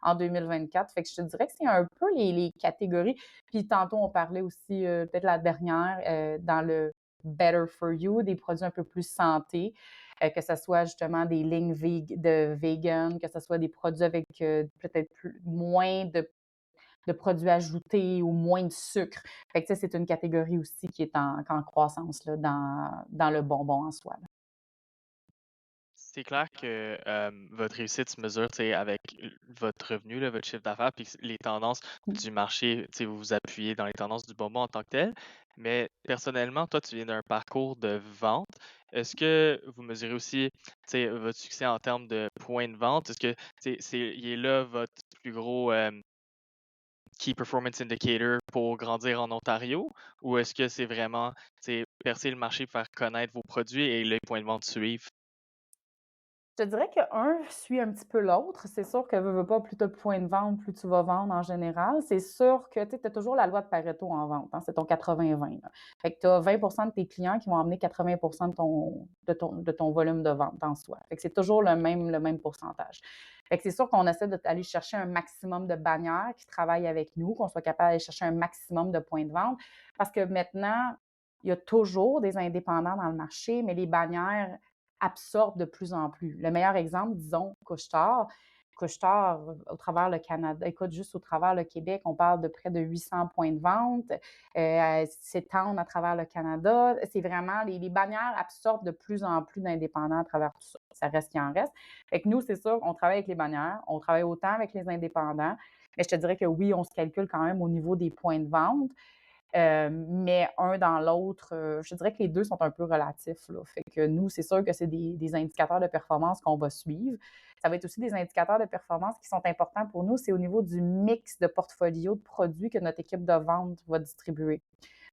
en 2024. Fait que je te dirais que c'est un peu les catégories. Puis tantôt, on parlait aussi, peut-être la dernière, dans le Better for You, des produits un peu plus santé, que ce soit justement des lignes de vegan, que ce soit des produits avec peut-être moins de produits ajoutés ou moins de sucre. Fait que, c'est une catégorie aussi qui est en croissance là, dans le bonbon en soi. Là. C'est clair que votre réussite se mesure avec votre revenu, là, votre chiffre d'affaires, puis les tendances du marché, vous vous appuyez dans les tendances du bonbon en tant que tel. Mais personnellement, toi, tu viens d'un parcours de vente. Est-ce que vous mesurez aussi votre succès en termes de points de vente? Est-ce que il est là votre plus gros Key Performance Indicator pour grandir en Ontario? Ou est-ce que c'est vraiment percer le marché, faire connaître vos produits et les points de vente suivent? Je te dirais qu'un suit un petit peu l'autre. C'est sûr que veux pas, plus tu as de points de vente, plus tu vas vendre en général. C'est sûr que tu as toujours la loi de Pareto en vente. Hein, c'est ton 80-20. Là. Fait que tu as 20 de tes clients qui vont amener 80 de ton volume de vente en soi. Fait que c'est toujours le même pourcentage. Fait que c'est sûr qu'on essaie d'aller chercher un maximum de bannières qui travaillent avec nous, qu'on soit capable d'aller chercher un maximum de points de vente. Parce que maintenant, il y a toujours des indépendants dans le marché, mais les bannières absorbe de plus en plus. Le meilleur exemple, disons, Couche-Tard, Couche-Tard, au travers le Canada, écoute, juste au travers le Québec, on parle de près de 800 points de vente, s'étendent à travers le Canada. C'est vraiment, les bannières absorbent de plus en plus d'indépendants à travers tout ça. Ça reste qu'il en reste. Fait que nous, c'est sûr, on travaille avec les bannières, on travaille autant avec les indépendants, mais je te dirais que oui, on se calcule quand même au niveau des points de vente. Mais un dans l'autre, je dirais que les deux sont un peu relatifs, là. Fait que nous, c'est sûr que c'est des indicateurs de performance qu'on va suivre. Ça va être aussi des indicateurs de performance qui sont importants pour nous. C'est au niveau du mix de portfolio de produits que notre équipe de vente va distribuer.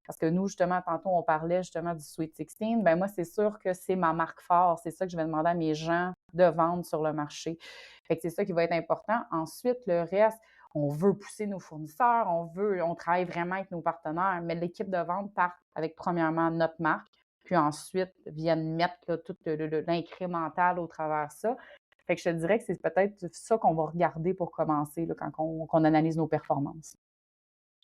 Parce que nous, justement, tantôt, on parlait justement du Sweet 16. Ben moi, c'est sûr que c'est ma marque forte. C'est ça que je vais demander à mes gens de vendre sur le marché. Fait que c'est ça qui va être important. Ensuite, le reste, on veut pousser nos fournisseurs, on travaille vraiment avec nos partenaires, mais l'équipe de vente part avec premièrement notre marque, puis ensuite viennent mettre là, tout l'incrémental au travers de ça. Fait que je te dirais que c'est peut-être ça qu'on va regarder pour commencer là, quand on analyse nos performances.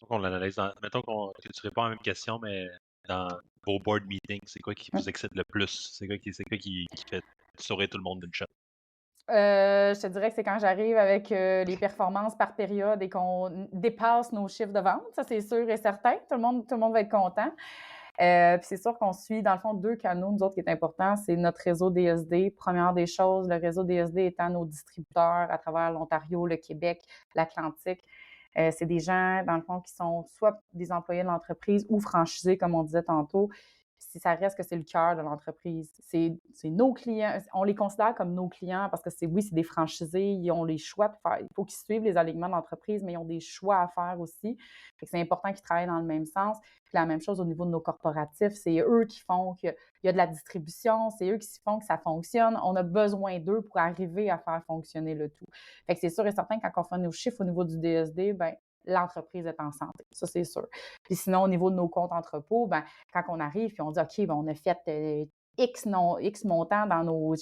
Donc, on l'analyse mettons que tu réponds à la même question, mais dans vos board meetings, c'est quoi qui vous excite le plus? C'est quoi qui fait sourire tout le monde d'une shot? Je te dirais que c'est quand j'arrive avec les performances par période et qu'on dépasse nos chiffres de vente. Ça, c'est sûr et certain. Tout le monde va être content. Puis c'est sûr qu'on suit, dans le fond, deux canaux, nous autres, qui est important, c'est notre réseau DSD. Première des choses, le réseau DSD étant nos distributeurs à travers l'Ontario, le Québec, l'Atlantique. C'est des gens, dans le fond, qui sont soit des employés de l'entreprise ou franchisés, comme on disait tantôt. Si ça reste que c'est le cœur de l'entreprise. C'est nos clients. On les considère comme nos clients parce que oui, c'est des franchisés. Ils ont les choix de faire. Il faut qu'ils suivent les alignements de l'entreprise, mais ils ont des choix à faire aussi. Fait que c'est important qu'ils travaillent dans le même sens. Puis la même chose au niveau de nos corporatifs. C'est eux qui font qu'il y a de la distribution. C'est eux qui font que ça fonctionne. On a besoin d'eux pour arriver à faire fonctionner le tout. Fait que c'est sûr et certain que quand on fait nos chiffres au niveau du DSD, ben l'entreprise est en santé. Ça, c'est sûr. Puis sinon, au niveau de nos comptes entrepôts, ben quand on arrive puis on dit OK, ben, on a fait X montant dans nos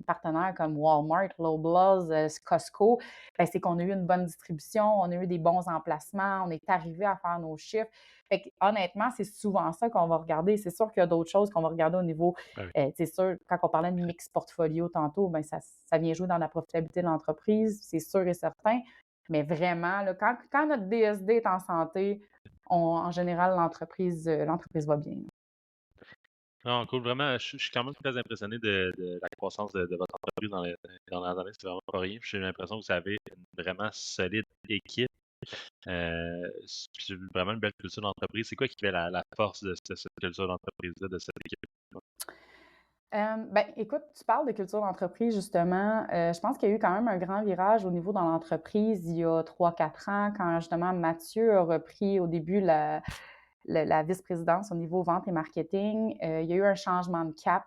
partenaires comme Walmart, Loblaws, Costco, ben, c'est qu'on a eu une bonne distribution, on a eu des bons emplacements, on est arrivé à faire nos chiffres. Fait que, honnêtement, c'est souvent ça qu'on va regarder. C'est sûr qu'il y a d'autres choses qu'on va regarder au niveau, c'est sûr, quand on parlait de mix portfolio tantôt, ben, ça vient jouer dans la profitabilité de l'entreprise, c'est sûr et certain. Mais vraiment, là, quand notre DSD est en santé, en général, l'entreprise va bien. Non, cool. Vraiment, je suis quand même très impressionné de la croissance de votre entreprise dans les dernières années. C'est vraiment pas rien. J'ai l'impression que vous avez une vraiment solide équipe. C'est vraiment une belle culture d'entreprise. C'est quoi qui fait la force de cette culture d'entreprise-là, de cette équipe? Ben, écoute, tu parles de culture d'entreprise, justement. Je pense qu'il y a eu quand même un grand virage au niveau dans l'entreprise il y a 3-4 ans, quand justement Mathieu a repris au début la vice-présidence au niveau vente et marketing. Il y a eu un changement de cap,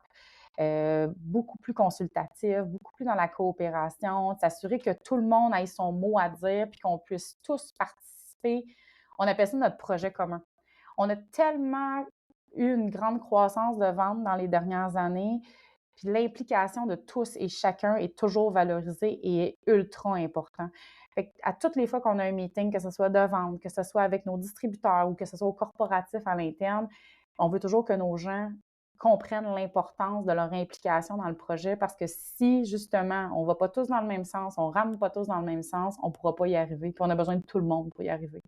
beaucoup plus consultatif, beaucoup plus dans la coopération, s'assurer que tout le monde ait son mot à dire puis qu'on puisse tous participer. On appelle ça notre projet commun. On a tellement eu une grande croissance de vente dans les dernières années, puis l'implication de tous et chacun est toujours valorisée et est ultra important. Fait à toutes les fois qu'on a un meeting, que ce soit de vente, que ce soit avec nos distributeurs ou que ce soit au corporatif à l'interne, on veut toujours que nos gens comprennent l'importance de leur implication dans le projet parce que si, justement, on ne va pas tous dans le même sens, on ne rame pas tous dans le même sens, on ne pourra pas y arriver. Puis on a besoin de tout le monde pour y arriver.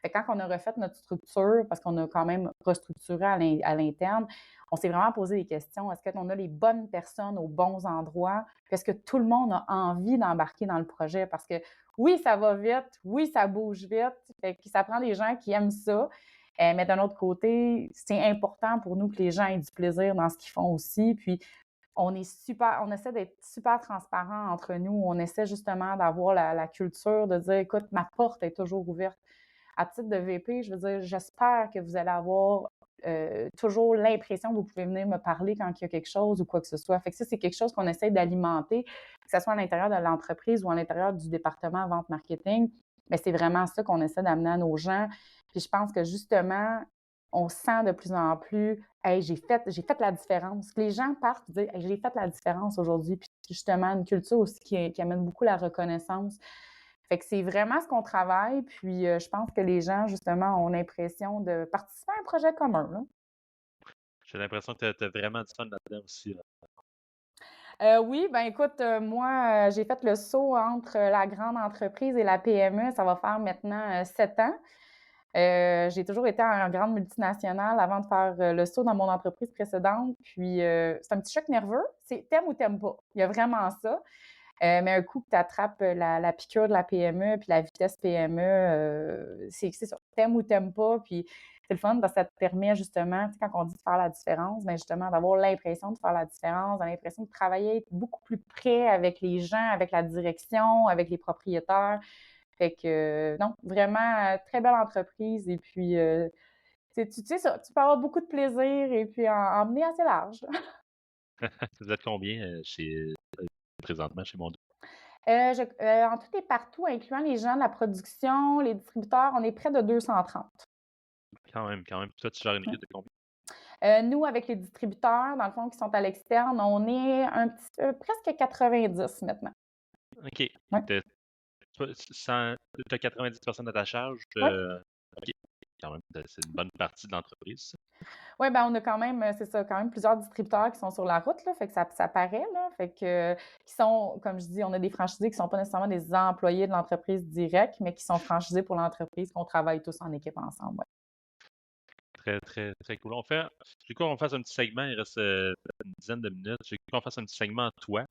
Fait que quand on a refait notre structure, parce qu'on a quand même restructuré à l'interne, on s'est vraiment posé des questions. Est-ce qu'on a les bonnes personnes aux bons endroits? Est-ce que tout le monde a envie d'embarquer dans le projet? Parce que oui, ça va vite, oui, ça bouge vite, fait que ça prend des gens qui aiment ça. Mais d'un autre côté, c'est important pour nous que les gens aient du plaisir dans ce qu'ils font aussi. Puis, on essaie d'être super transparent entre nous. On essaie justement d'avoir la culture de dire, écoute, ma porte est toujours ouverte. À titre de VP, je veux dire, j'espère que vous allez avoir toujours l'impression que vous pouvez venir me parler quand il y a quelque chose ou quoi que ce soit. Fait que ça, c'est quelque chose qu'on essaie d'alimenter, que ce soit à l'intérieur de l'entreprise ou à l'intérieur du département vente marketing. Mais c'est vraiment ça qu'on essaie d'amener à nos gens. Puis je pense que justement, on sent de plus en plus, hey, j'ai fait la différence. Que les gens partent et disent, hey, j'ai fait la différence aujourd'hui. Puis justement, une culture aussi qui amène beaucoup la reconnaissance. Fait que c'est vraiment ce qu'on travaille. Puis je pense que les gens, justement, ont l'impression de participer à un projet commun, là. J'ai l'impression que tu as vraiment du fun là-dedans aussi. Là. Oui, ben écoute, moi, j'ai fait le saut entre la grande entreprise et la PME. Ça va faire maintenant 7 ans. J'ai toujours été en grande multinationale avant de faire le saut dans mon entreprise précédente. Puis, c'est un petit choc nerveux. C'est t'aimes ou t'aimes pas. Il y a vraiment ça. Mais un coup que tu attrapes la piqûre de la PME puis la vitesse PME, c'est ça. T'aimes ou t'aimes pas. Puis c'est le fun parce que ça te permet justement, tu sais, quand on dit de faire la différence, bien justement d'avoir l'impression de faire la différence, l'impression de travailler beaucoup plus près avec les gens, avec la direction, avec les propriétaires. Fait que non, vraiment très belle entreprise. Et puis, tu sais ça, tu peux avoir beaucoup de plaisir et puis en mener assez large. Vous êtes combien présentement chez Mondo? En tout et partout, incluant les gens de la production, les distributeurs, on est près de 230. Quand même, quand même. Toi, tu gères une Ouais. équipe de combien? Nous, avec les distributeurs, dans le fond, qui sont à l'externe, on est un petit peu, presque 90 maintenant. OK. Ouais. T'as 90% de ta charge. Ouais. OK. Quand même, c'est une bonne partie de l'entreprise, ça. Oui, ben on a quand même, c'est ça, quand même plusieurs distributeurs qui sont sur la route, là, fait que ça paraît, là, fait que, qui sont, comme je dis, on a des franchisés qui sont pas nécessairement des employés de l'entreprise directe, mais qui sont franchisés pour l'entreprise, qu'on travaille tous en équipe ensemble, ouais. Très, très, très cool. J'ai quoi, on fasse un petit segment, il reste une dizaine de minutes. J'ai quoi, on fasse un petit segment toi,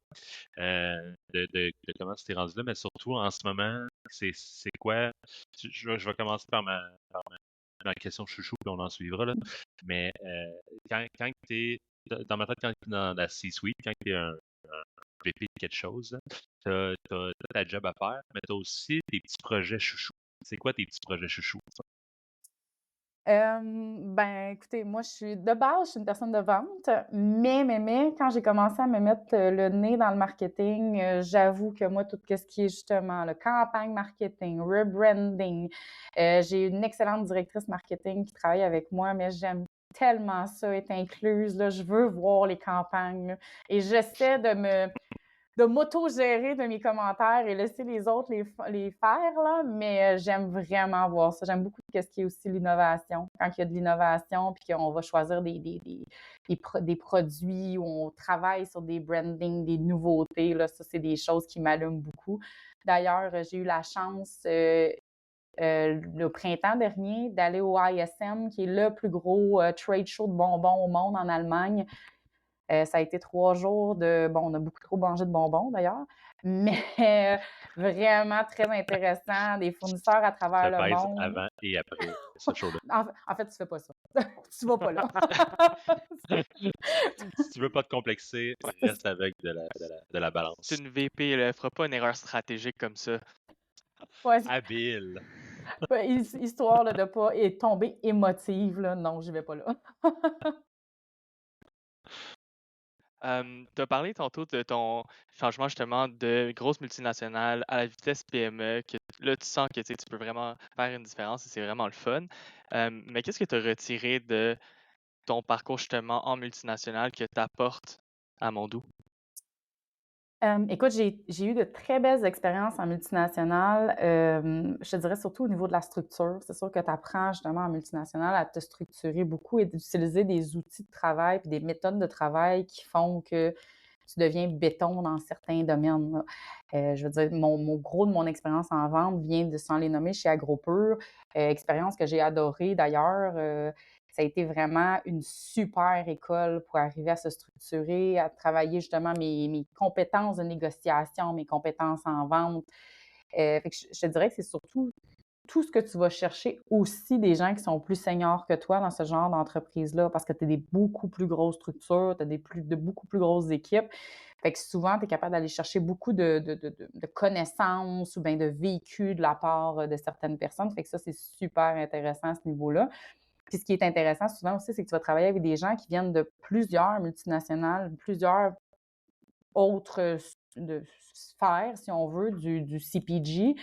de comment tu t'es rendu là, mais surtout en ce moment, c'est quoi? Je vais commencer par ma question chouchou, puis on en suivra, là. Mais quand tu es, dans ma tête, quand tu es dans la C-suite, quand tu es un VP de quelque chose, tu as ta job à faire, mais tu as aussi tes petits projets chouchou. C'est quoi tes petits projets chouchou? Ben, écoutez, moi, de base, je suis une personne de vente, mais, quand j'ai commencé à me mettre le nez dans le marketing, j'avoue que moi, tout ce qui est justement le campagne marketing, rebranding, j'ai une excellente directrice marketing qui travaille avec moi, mais j'aime tellement ça être incluse, là, je veux voir les campagnes, là, et j'essaie de m'auto-gérer de mes commentaires et laisser les autres les faire, là, mais j'aime vraiment voir ça. J'aime beaucoup ce qui est aussi l'innovation. Quand il y a de l'innovation, puis qu'on va choisir des produits, où on travaille sur des brandings, des nouveautés, là, ça, c'est des choses qui m'allument beaucoup. D'ailleurs, j'ai eu la chance, le printemps dernier, d'aller au ISM, qui est le plus gros trade show de bonbons au monde en Allemagne. Ça a été 3 jours on a beaucoup trop mangé de bonbons d'ailleurs, mais vraiment très intéressant, des fournisseurs à travers Te le baise monde. avant et après ce show-là. En fait, tu fais pas ça. Tu vas pas là. Si tu veux pas te complexer, reste avec de la C'est balance. une VP, là, elle fera pas une erreur stratégique comme ça. Ouais, Habile. ouais, histoire là, de pas tomber émotive, là. Non, j'y vais pas là. Tu as parlé tantôt de ton changement justement de grosse multinationale à la vitesse PME, que là, tu sens que tu sais, tu peux vraiment faire une différence et c'est vraiment le fun. Mais qu'est-ce que tu as retiré de ton parcours justement en multinationale que tu apportes à Mondou? Écoute, j'ai eu de très belles expériences en multinationale, je te dirais surtout au niveau de la structure. C'est sûr que tu apprends justement en multinationale à te structurer beaucoup et d'utiliser des outils de travail puis des méthodes de travail qui font que tu deviens béton dans certains domaines, là. Je veux dire, mon gros de mon expérience en vente vient de, sans les nommer, chez AgroPure, expérience que j'ai adorée d'ailleurs. Ça a été vraiment une super école pour arriver à se structurer, à travailler justement mes compétences de négociation, mes compétences en vente. Fait que je te dirais que c'est surtout tout ce que tu vas chercher aussi des gens qui sont plus seniors que toi dans ce genre d'entreprise-là, parce que tu as des beaucoup plus grosses structures, tu as de beaucoup plus grosses équipes. Fait que souvent, tu es capable d'aller chercher beaucoup de connaissances ou bien de vécu de la part de certaines personnes. Fait que ça, c'est super intéressant à ce niveau-là. Puis ce qui est intéressant souvent aussi, c'est que tu vas travailler avec des gens qui viennent de plusieurs multinationales, plusieurs autres sphères, si on veut, du CPG.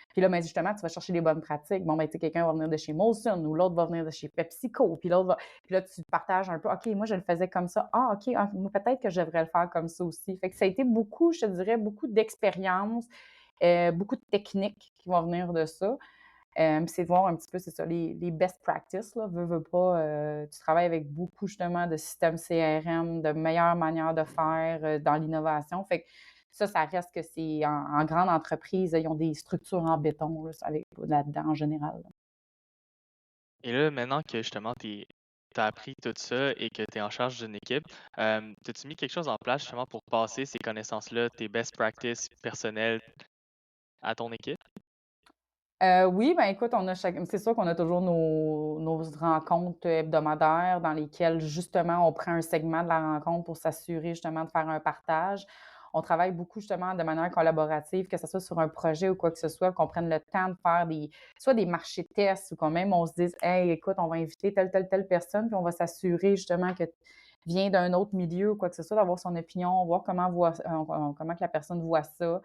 Puis là, ben, justement, tu vas chercher les bonnes pratiques. Bon, ben, tu sais, quelqu'un va venir de chez Molson ou l'autre va venir de chez PepsiCo. Puis l'autre va. Puis là, tu partages un peu. OK, moi, je le faisais comme ça. Ah, OK, moi, peut-être que je devrais le faire comme ça aussi. Fait que ça a été beaucoup, je te dirais, beaucoup d'expérience, beaucoup de techniques qui vont venir de ça. Puis c'est de voir un petit peu, c'est ça, les best practices, là, veux pas, tu travailles avec beaucoup justement de systèmes CRM, de meilleures manières de faire dans l'innovation. Fait que ça reste que c'est en grande entreprise, ils ont des structures en béton là-dedans en général. Et là, maintenant que justement tu as appris tout ça et que tu es en charge d'une équipe, as-tu mis quelque chose en place justement pour passer ces connaissances-là, tes best practices personnelles à ton équipe? Oui, ben écoute, c'est sûr qu'on a toujours nos rencontres hebdomadaires dans lesquelles justement on prend un segment de la rencontre pour s'assurer justement de faire un partage. On travaille beaucoup justement de manière collaborative, que ce soit sur un projet ou quoi que ce soit, qu'on prenne le temps de faire soit des marchés tests ou quand même on se dise, hey, écoute, on va inviter telle personne, puis on va s'assurer justement que vient d'un autre milieu ou quoi que ce soit, d'avoir son opinion, voir comment que la personne voit ça.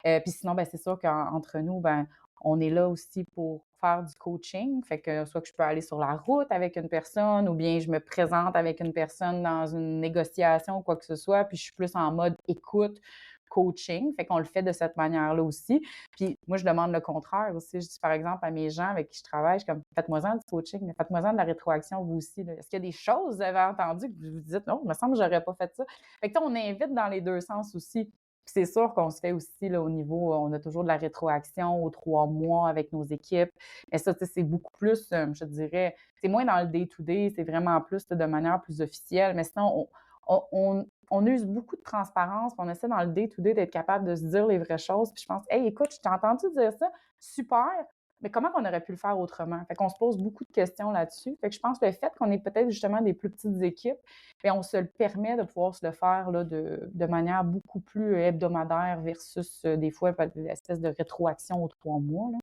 Puis sinon, ben, c'est sûr qu'entre nous, ben, on est là aussi pour faire du coaching. Fait que soit que je peux aller sur la route avec une personne ou bien je me présente avec une personne dans une négociation ou quoi que ce soit, puis je suis plus en mode écoute, coaching. Fait qu'on le fait de cette manière-là aussi. Puis moi, je demande le contraire aussi. Je dis, par exemple, à mes gens avec qui je travaille, je suis comme, faites-moi-en du coaching, mais faites-moi-en de la rétroaction, vous aussi. Là. Est-ce qu'il y a des choses, vous avez entendu, que vous vous dites, non, il me semble que j'aurais pas fait ça. Fait que on invite dans les deux sens aussi. Puis c'est sûr qu'on se fait aussi là, au niveau, on a toujours de la rétroaction aux 3 mois avec nos équipes. Mais ça, c'est beaucoup plus, je te dirais, c'est moins dans le day-to-day, c'est vraiment plus de manière plus officielle. Mais sinon, on use beaucoup de transparence, puis on essaie dans le day-to-day d'être capable de se dire les vraies choses. Puis je pense, hey, écoute, je t'ai entendu dire ça, super, mais comment on aurait pu le faire autrement? Fait qu'on se pose beaucoup de questions là-dessus. Fait que je pense que le fait qu'on ait peut-être justement des plus petites équipes, bien, on se le permet de pouvoir se le faire là, de manière beaucoup plus hebdomadaire versus des fois l'espèce de rétroaction aux 3 mois. Là.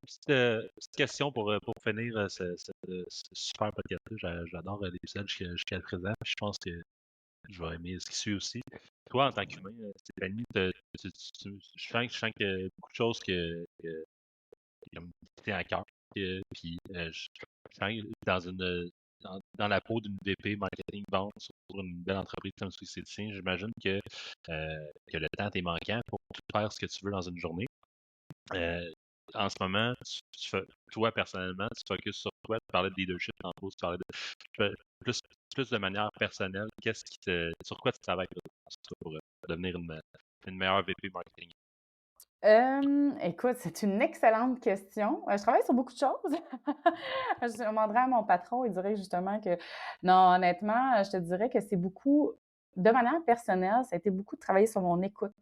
Petite question pour finir ce super podcast-là. J'adore l'épisode jusqu'à présent. Puis je pense que je vais aimer ce qui suit aussi. Toi, en tant qu'humain, Stéphanie, je sens qu'il y a beaucoup de choses qui me tiennent à cœur. Puis je sens que dans la peau d'une VP marketing vente sur une belle entreprise comme Sweet, j'imagine que le temps est manquant pour faire ce que tu veux dans une journée. En ce moment, toi, personnellement, tu focuses sur toi, tu parlais de leadership tantôt, tu parlais plus de manière personnelle, sur quoi tu travailles pour devenir une meilleure VP marketing? Écoute, c'est une excellente question. Je travaille sur beaucoup de choses. Je demanderais à mon patron, il dirait justement que non, honnêtement, je te dirais que c'est beaucoup, de manière personnelle, ça a été beaucoup de travailler sur mon écoute.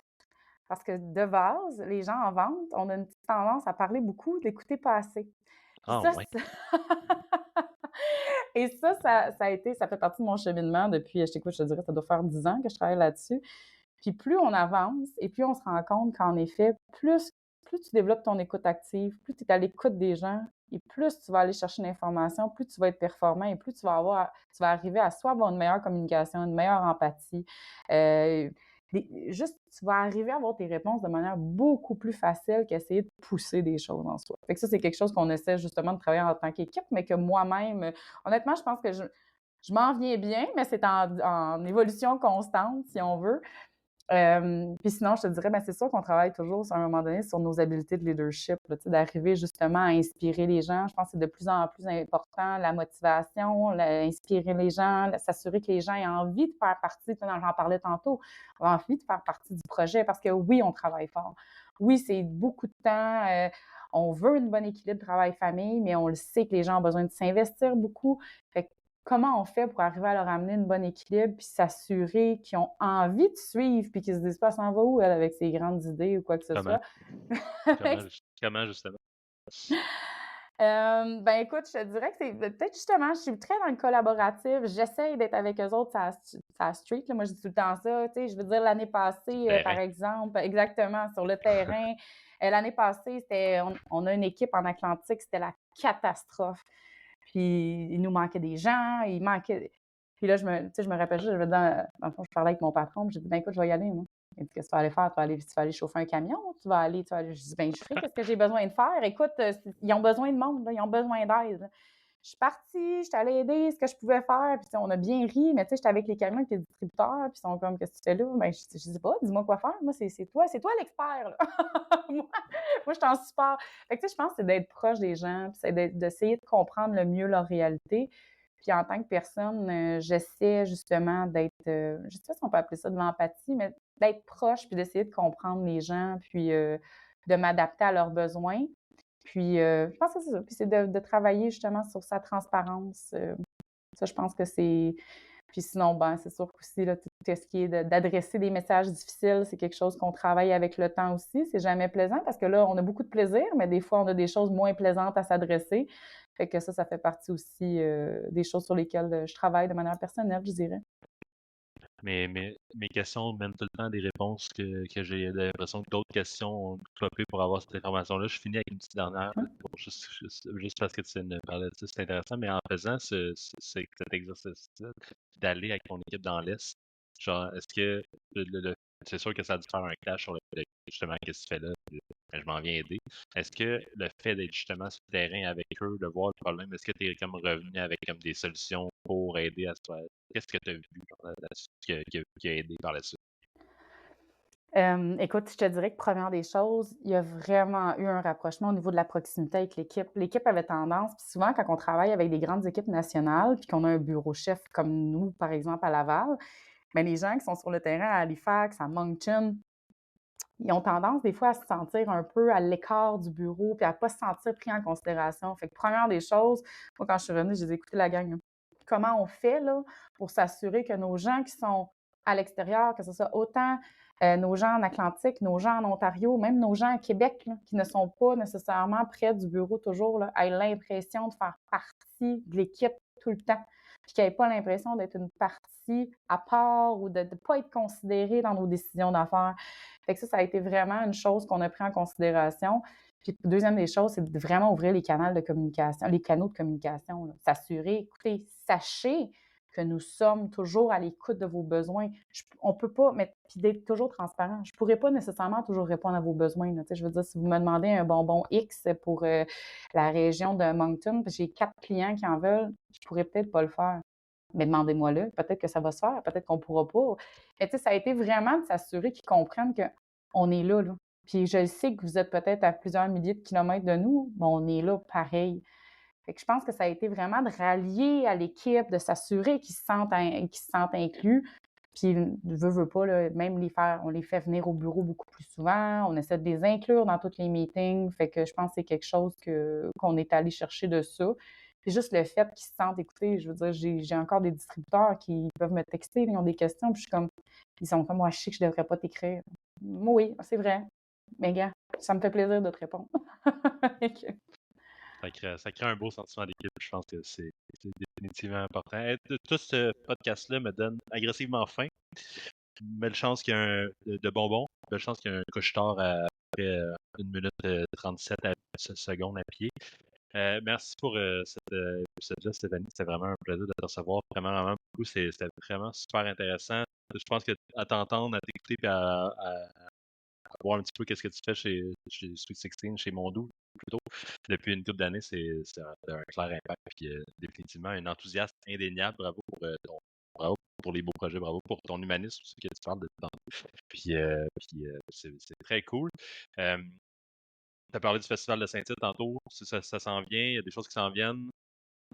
Parce que de base, les gens en vente, on a une petite tendance à parler beaucoup, d'écouter pas assez. Puis Ah, ça, ouais. Et ça fait partie de mon cheminement depuis, je t'écoute, je te dirais, ça doit faire 10 ans que je travaille là-dessus. Puis plus on avance et plus on se rend compte qu'en effet, plus tu développes ton écoute active, plus tu es à l'écoute des gens et plus tu vas aller chercher l'information, plus tu vas être performant et plus tu vas arriver à soit avoir une meilleure communication, une meilleure empathie. Juste, tu vas arriver à avoir tes réponses de manière beaucoup plus facile qu'essayer de pousser des choses en soi. Fait que ça, c'est quelque chose qu'on essaie justement de travailler en tant qu'équipe, mais que moi-même, honnêtement, je pense que je m'en viens bien, mais c'est en évolution constante, si on veut. Puis sinon, je te dirais, c'est sûr qu'on travaille toujours à un moment donné sur nos habiletés de leadership, là, d'arriver justement à inspirer les gens. Je pense que c'est de plus en plus important, la motivation, inspirer les gens, s'assurer que les gens aient envie de faire partie, j'en parlais tantôt, envie de faire partie du projet parce que oui, on travaille fort. Oui, c'est beaucoup de temps. On veut une bonne équilibre travail-famille, mais on le sait que les gens ont besoin de s'investir beaucoup. Fait que comment on fait pour arriver à leur amener une bonne équilibre puis s'assurer qu'ils ont envie de suivre puis qu'ils se disent pas s'en va où elle avec ses grandes idées ou quoi que ce Comment? soit. Comment justement? Ben écoute, je te dirais que c'est peut-être justement, je suis très dans le collaboratif. J'essaie d'être avec eux autres sur la street. Là. Moi, je dis tout le temps ça. Je veux dire, l'année passée, par exemple, exactement, sur le terrain. L'année passée, on a une équipe en Atlantique, c'était la catastrophe. Puis il nous manquait des gens, il manquait. Puis là, je me rappelle juste, dans le fond, je parlais avec mon patron, puis j'ai dit, ben écoute, je vais y aller, moi. Il dit, qu'est-ce que tu vas aller faire? Tu vas aller chauffer un camion? Tu vas aller. Je dis, ben je ferai, qu'est-ce que j'ai besoin de faire? Écoute, ils ont besoin de monde, là, ils ont besoin d'aide. Je suis partie, j'étais allée aider ce que je pouvais faire, puis on a bien ri, mais tu sais, j'étais avec les camions, avec les distributeurs, puis ils sont comme, qu'est-ce que tu fais là? Ben, je sais pas, dis-moi quoi faire. Moi, c'est toi l'expert, là. moi, moi, je t'en support. Fait que tu sais, je pense que c'est d'être proche des gens, puis c'est d'essayer de comprendre le mieux leur réalité. Puis en tant que personne, j'essaie justement d'être, je sais pas si on peut appeler ça de l'empathie, mais d'être proche, puis d'essayer de comprendre les gens, puis de m'adapter à leurs besoins. Puis, je pense que c'est ça. Puis, c'est de travailler justement sur sa transparence. Ça, je pense que c'est. Puis sinon, ben, c'est sûr qu'aussi, là, tout ce qui est d'adresser des messages difficiles, c'est quelque chose qu'on travaille avec le temps aussi. C'est jamais plaisant parce que là, on a beaucoup de plaisir, mais des fois, on a des choses moins plaisantes à s'adresser. Fait que ça fait partie aussi des choses sur lesquelles je travaille de manière personnelle, je dirais. Mes questions mènent tout le temps à des réponses que j'ai l'impression que d'autres questions ont clopé pour avoir cette information-là. Je finis avec une petite dernière, Ouais. juste parce que tu me parlais de ça, c'est intéressant, mais en faisant cet exercice-là, d'aller avec ton équipe dans l'Est, genre, est-ce que c'est sûr que ça a dû faire un clash sur le fait de, justement, qu'est-ce que tu fais là, ben, je m'en viens aider. Est-ce que le fait d'être justement sur le terrain avec eux, de voir le problème, est-ce que tu es comme revenu avec comme des solutions pour aider à se faire? Qu'est-ce que tu as vu là-dessus qui a aidé par la suite? Écoute, je te dirais que première des choses, il y a vraiment eu un rapprochement au niveau de la proximité avec l'équipe. L'équipe avait tendance, puis souvent quand on travaille avec des grandes équipes nationales, puis qu'on a un bureau chef comme nous, par exemple, à Laval, mais les gens qui sont sur le terrain à Halifax, à Moncton, ils ont tendance des fois à se sentir un peu à l'écart du bureau, puis à ne pas se sentir pris en considération. Fait que première des choses, moi, quand je suis revenue, j'ai dit, écoutez, la gang, comment on fait là, pour s'assurer que nos gens qui sont à l'extérieur, que ce soit autant nos gens en Atlantique, nos gens en Ontario, même nos gens à Québec, là, qui ne sont pas nécessairement près du bureau toujours, là, aient l'impression de faire partie de l'équipe tout le temps, puis qu'ils n'aient pas l'impression d'être une partie à part ou de ne pas être considérés dans nos décisions d'affaires. Fait que ça a été vraiment une chose qu'on a pris en considération. Puis, deuxième des choses, c'est de vraiment ouvrir les canaux de communication, les canaux de communication. S'assurer, écoutez, sachez que nous sommes toujours à l'écoute de vos besoins. On ne peut pas, mais puis d'être toujours transparent. Je ne pourrais pas nécessairement toujours répondre à vos besoins. Là. Je veux dire, si vous me demandez un bonbon X pour la région de Moncton, puis j'ai 4 clients qui en veulent, je ne pourrais peut-être pas le faire. Mais demandez-moi-le. Peut-être que ça va se faire, peut-être qu'on ne pourra pas. Mais ça a été vraiment de s'assurer qu'ils comprennent qu'on est là, là. Puis je sais que vous êtes peut-être à plusieurs milliers de kilomètres de nous, mais on est là pareil. Fait que je pense que ça a été vraiment de rallier à l'équipe, de s'assurer qu'ils se sentent inclus. Puis, veut pas, là, même on les fait venir au bureau beaucoup plus souvent. On essaie de les inclure dans tous les meetings. Fait que je pense que c'est quelque chose qu'on est allé chercher de ça. Puis juste le fait qu'ils se sentent écoutés, je veux dire, j'ai encore des distributeurs qui peuvent me texter, ils ont des questions, puis ils sont comme, moi, je sais que je devrais pas t'écrire. Oui, c'est vrai. Mais gars, ça me fait plaisir de te répondre. Ça crée un beau sentiment d'équipe. Je pense que c'est définitivement important. Tout ce podcast-là me donne agressivement faim. Belle chance qu'il y ait de bonbons. Belle chance qu'il y ait un couche-tard après 1 minute 37 secondes à pied. Merci pour cet épisode-là, Stéphanie. C'était vraiment un plaisir de te recevoir. Vraiment, vraiment beaucoup. C'était vraiment super intéressant. Je pense qu'à t'entendre, à t'écouter et à voir un petit peu qu'est-ce que tu fais chez Sweet 16, chez Mondou, plutôt, depuis une couple d'années, c'est un clair impact. Puis, définitivement, un enthousiasme indéniable. Bravo pour les beaux projets. Bravo pour ton humanisme aussi que tu parles de temps. Puis, c'est très cool. Tu as parlé du Festival de Saint-Tite tantôt. Ça s'en vient. Il y a des choses qui s'en viennent.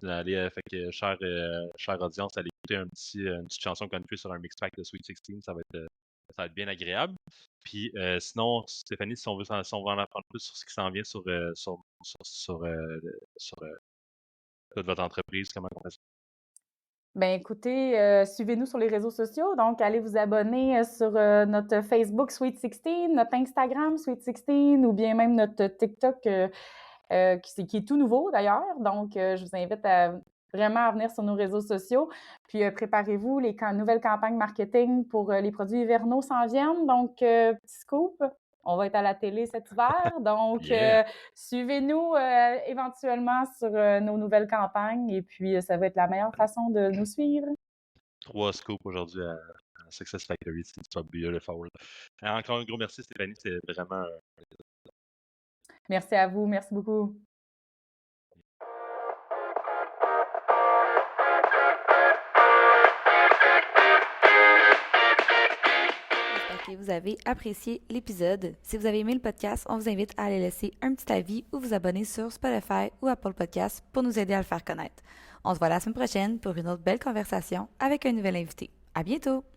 Allez, fait que, chère audience, allez écouter une petite chanson country sur un mix pack de Sweet 16. Ça va être bien agréable. Puis sinon, Stéphanie, si on veut en apprendre plus sur ce qui s'en vient sur toute votre entreprise, comment on fait ça? Ben écoutez, suivez-nous sur les réseaux sociaux. Donc, allez vous abonner sur notre Facebook Sweet 16, notre Instagram Sweet 16 ou bien même notre TikTok qui est tout nouveau d'ailleurs. Donc, je vous invite vraiment à venir sur nos réseaux sociaux. Puis, préparez-vous, les nouvelles campagnes marketing pour les produits hivernaux s'en viennent. Donc, petit scoop, on va être à la télé cet hiver. Donc, Yeah. suivez-nous éventuellement sur nos nouvelles campagnes. Et puis, ça va être la meilleure façon de nous suivre. 3 scoops aujourd'hui à Success Factory. C'est beautiful. Encore un gros merci, Stéphanie. C'est vraiment Merci à vous. Merci beaucoup. que vous avez apprécié l'épisode. Si vous avez aimé le podcast, on vous invite à aller laisser un petit avis ou vous abonner sur Spotify ou Apple Podcasts pour nous aider à le faire connaître. On se voit la semaine prochaine pour une autre belle conversation avec un nouvel invité. À bientôt!